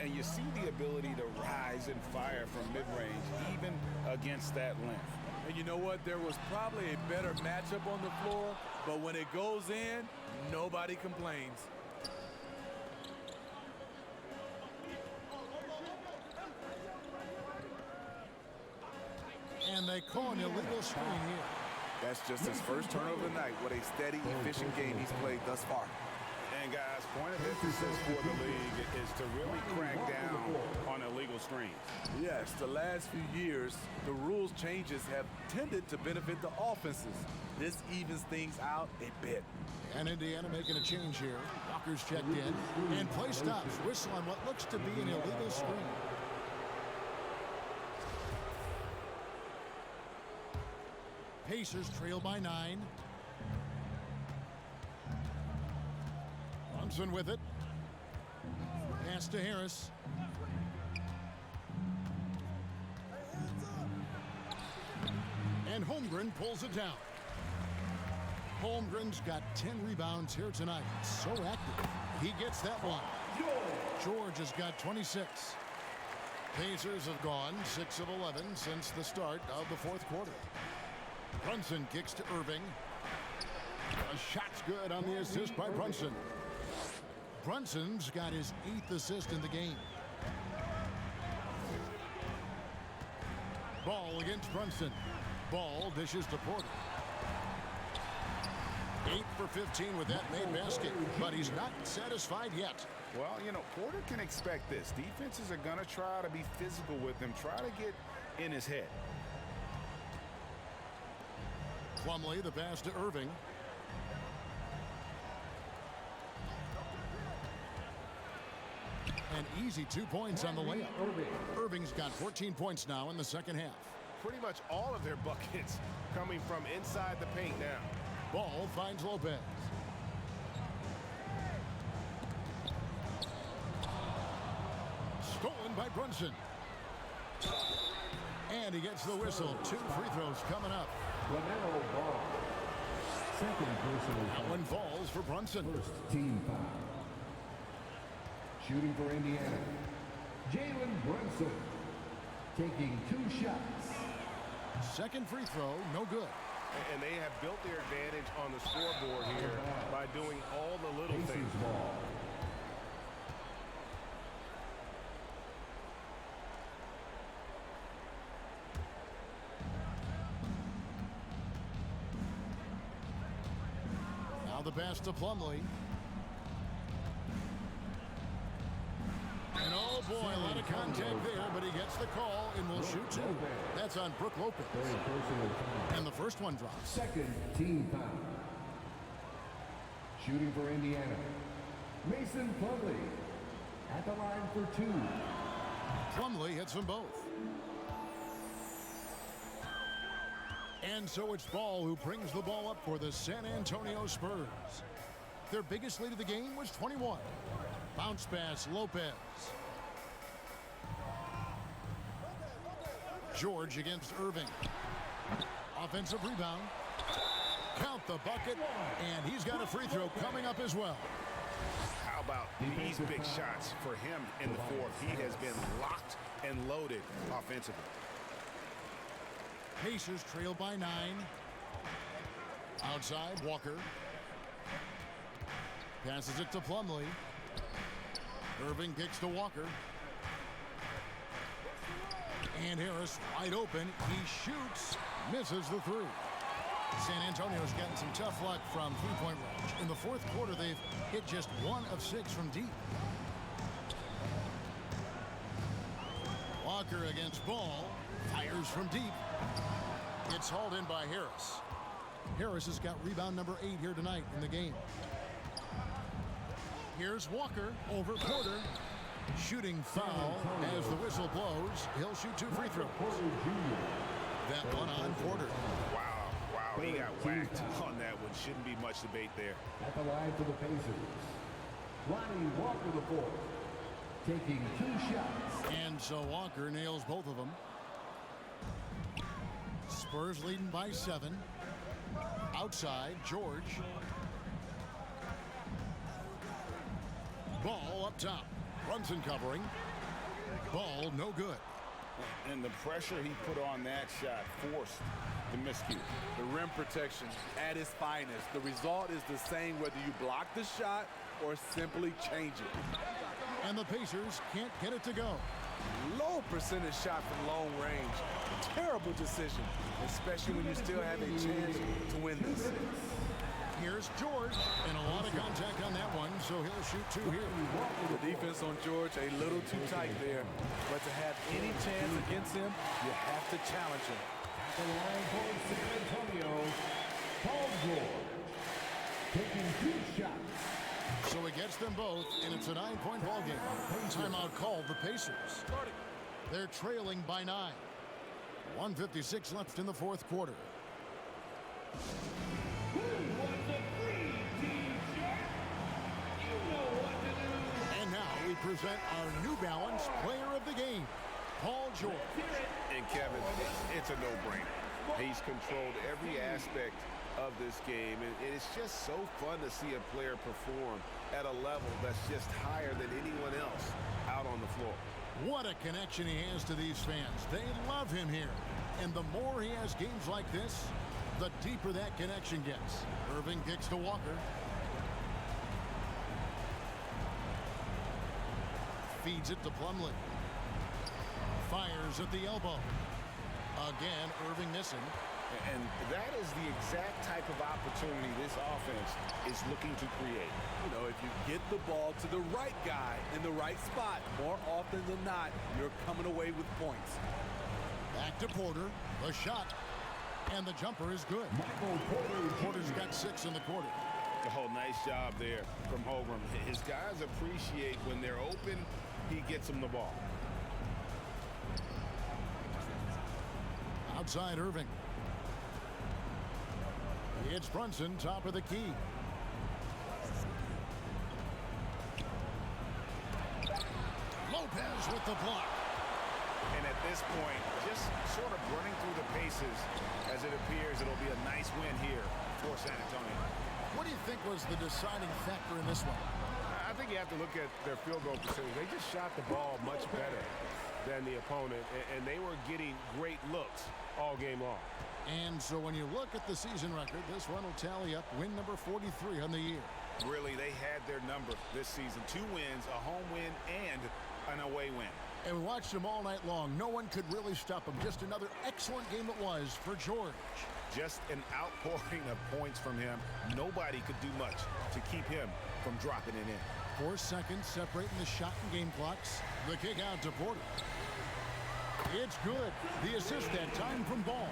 And you see the ability to rise and fire from mid-range, even against that length. And you know what? There was probably a better matchup on the floor, but when it goes in, nobody complains. And they call an illegal screen here. That's just his first turnover of the night. What a steady, efficient game he's played thus far. And guys, point of emphasis for the league is to really crack down on illegal screens. Yes, the last few years, the rules changes have tended to benefit the offenses. This evens things out a bit. And Indiana making a change here. Walker's checked in. And play stops. Whistle on what looks to be an illegal screen. Pacers trail by 9. Brunson with it. Pass to Harris. And Holmgren pulls it down. Holmgren's got 10 rebounds here tonight. So active. He gets that one. George has got 26. Pacers have gone 6 of 11 since the start of the fourth quarter. Brunson kicks to Irving. A shot's good on the assist by Brunson. Brunson's got his 8th assist in the game. Ball against Brunson. Ball dishes to Porter. 8 for 15 with that made basket, but he's not satisfied yet. Well, you know, Porter can expect this. Defenses are going to try to be physical with him, try to get in his head. Plumlee, the pass to Irving. An easy 2 points on the layup. Irving's got 14 points now in the second half. Pretty much all of their buckets coming from inside the paint now. Ball finds Lopez. Stolen by Brunson. And he gets the whistle. 2 free throws coming up. LaMelo Ball. Second personal That one falls for Brunson. First team foul. Shooting for Indiana, Jalen Brunson, taking 2 shots. Second free throw, no good. And they have built their advantage on the scoreboard here by doing all the little Pacers things. ball. Now the pass to Plumlee. And oh boy, a lot of contact there, but he gets the call and will shoot 2. That's on Brook Lopez. Third personal foul. And the first one drops. Second team foul. Shooting for Indiana, Mason Plumlee at the line for 2. Plumlee hits them both. And so it's Ball who brings the ball up for the San Antonio Spurs. Their biggest lead of the game was 21. Bounce pass, Lopez. George against Irving. Offensive rebound. Count the bucket, and he's got a free throw coming up as well. How about these big shots for him in the fourth? He has been locked and loaded offensively. Pacers trail by 9. Outside, Walker. Passes it to Plumlee. Irving kicks to Walker. And Harris wide open. He shoots, misses the 3. San Antonio's gotten some tough luck from three-point range. In the fourth quarter, they've hit just 1 of 6 from deep. Walker against Ball. Fires from deep. It's hauled in by Harris. Harris has got rebound number 8 here tonight in the game. Here's Walker over Porter. Shooting foul as the whistle blows. He'll shoot 2 free throws. That one on Porter. Wow, he got whacked on that one. Shouldn't be much debate there. At the line for the Pacers, Lonnie Walker the 4th, taking 2 shots. And so Walker nails both of them. Spurs leading by 7. Outside, George. Ball up top. Brunson covering. Ball no good. And the pressure he put on that shot forced the miscue. The rim protection at its finest. The result is the same whether you block the shot or simply change it. And the Pacers can't get it to go. Low percentage shot from long range. Terrible decision, especially when you still have a chance to win this. Here's George, and a lot of contact on that one, so he'll shoot two here. The defense on George a little too tight there, but to have any chance against him, you have to challenge him. The line for San Antonio, Paul George, taking 2 shots. So he gets them both, and it's a 9-point ball game. Timeout called the Pacers. They're trailing by 9. 1:56 left in the fourth quarter. Who wants a free T-shirt? You know what to do. And now we present our New Balance Player of the Game, Paul George. And Kevin, it's a no-brainer. He's controlled every aspect of this game, and it's just so fun to see a player perform at a level that's just higher than anyone else out on the floor. What a connection he has to these fans. They love him here. And the more he has games like this, the deeper that connection gets. Irving kicks to Walker. Feeds it to Plumlee. Fires at the elbow. Again, Irving missing. And that is the exact type of opportunity this offense is looking to create. You know, if you get the ball to the right guy in the right spot, more often than not, you're coming away with points. Back to Porter. The shot. And the jumper is good. Porter's got 6 in the quarter. Oh, nice job there from Holmgren. His guys appreciate when they're open, he gets them the ball. Outside Irving. It's Brunson, top of the key. Lopez with the block. And at this point, just sort of running through the paces, as it appears it'll be a nice win here for San Antonio. What do you think was the deciding factor in this one? I think you have to look at their field goal percentage. They just shot the ball much better than the opponent, and they were getting great looks all game long. And so when you look at the season record, this one will tally up win number 43 on the year. Really, they had their number this season. 2 wins, a home win, and an away win. And we watched him all night long. No one could really stop him. Just another excellent game it was for George. Just an outpouring of points from him. Nobody could do much to keep him from dropping it in. 4 seconds separating the shot and game clocks. The kick out to Porter. It's good. The assist that time from Ball.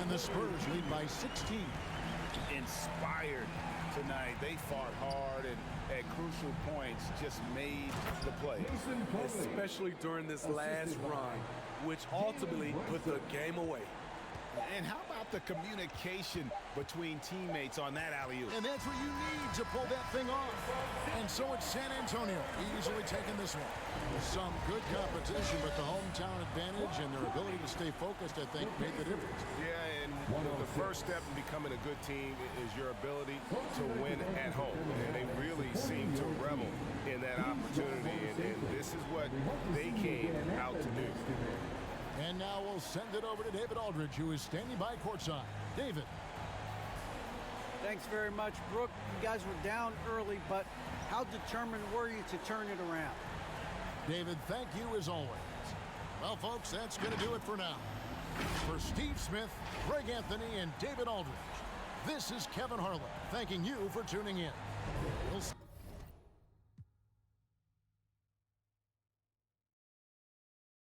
And the Spurs lead by 16. Inspired tonight. They fought hard and at crucial points just made the play. Especially during this last run, which ultimately put the game away. And how about the communication between teammates on that alley-oop? And that's what you need to pull that thing off. And so it's San Antonio easily taking this one. Some good competition, but the hometown advantage and their ability to stay focused, I think, made the difference. Yeah, and the first step in becoming a good team is your ability to win at home. And they really seem to revel in that opportunity. And this is what they came out to do. And now we'll send it over to David Aldridge, who is standing by courtside. David. Thanks very much, Brooke. You guys were down early, but how determined were you to turn it around? David, thank you as always. Well, folks, that's going to do it for now. For Steve Smith, Greg Anthony, and David Aldridge, this is Kevin Harlan thanking you for tuning in. We'll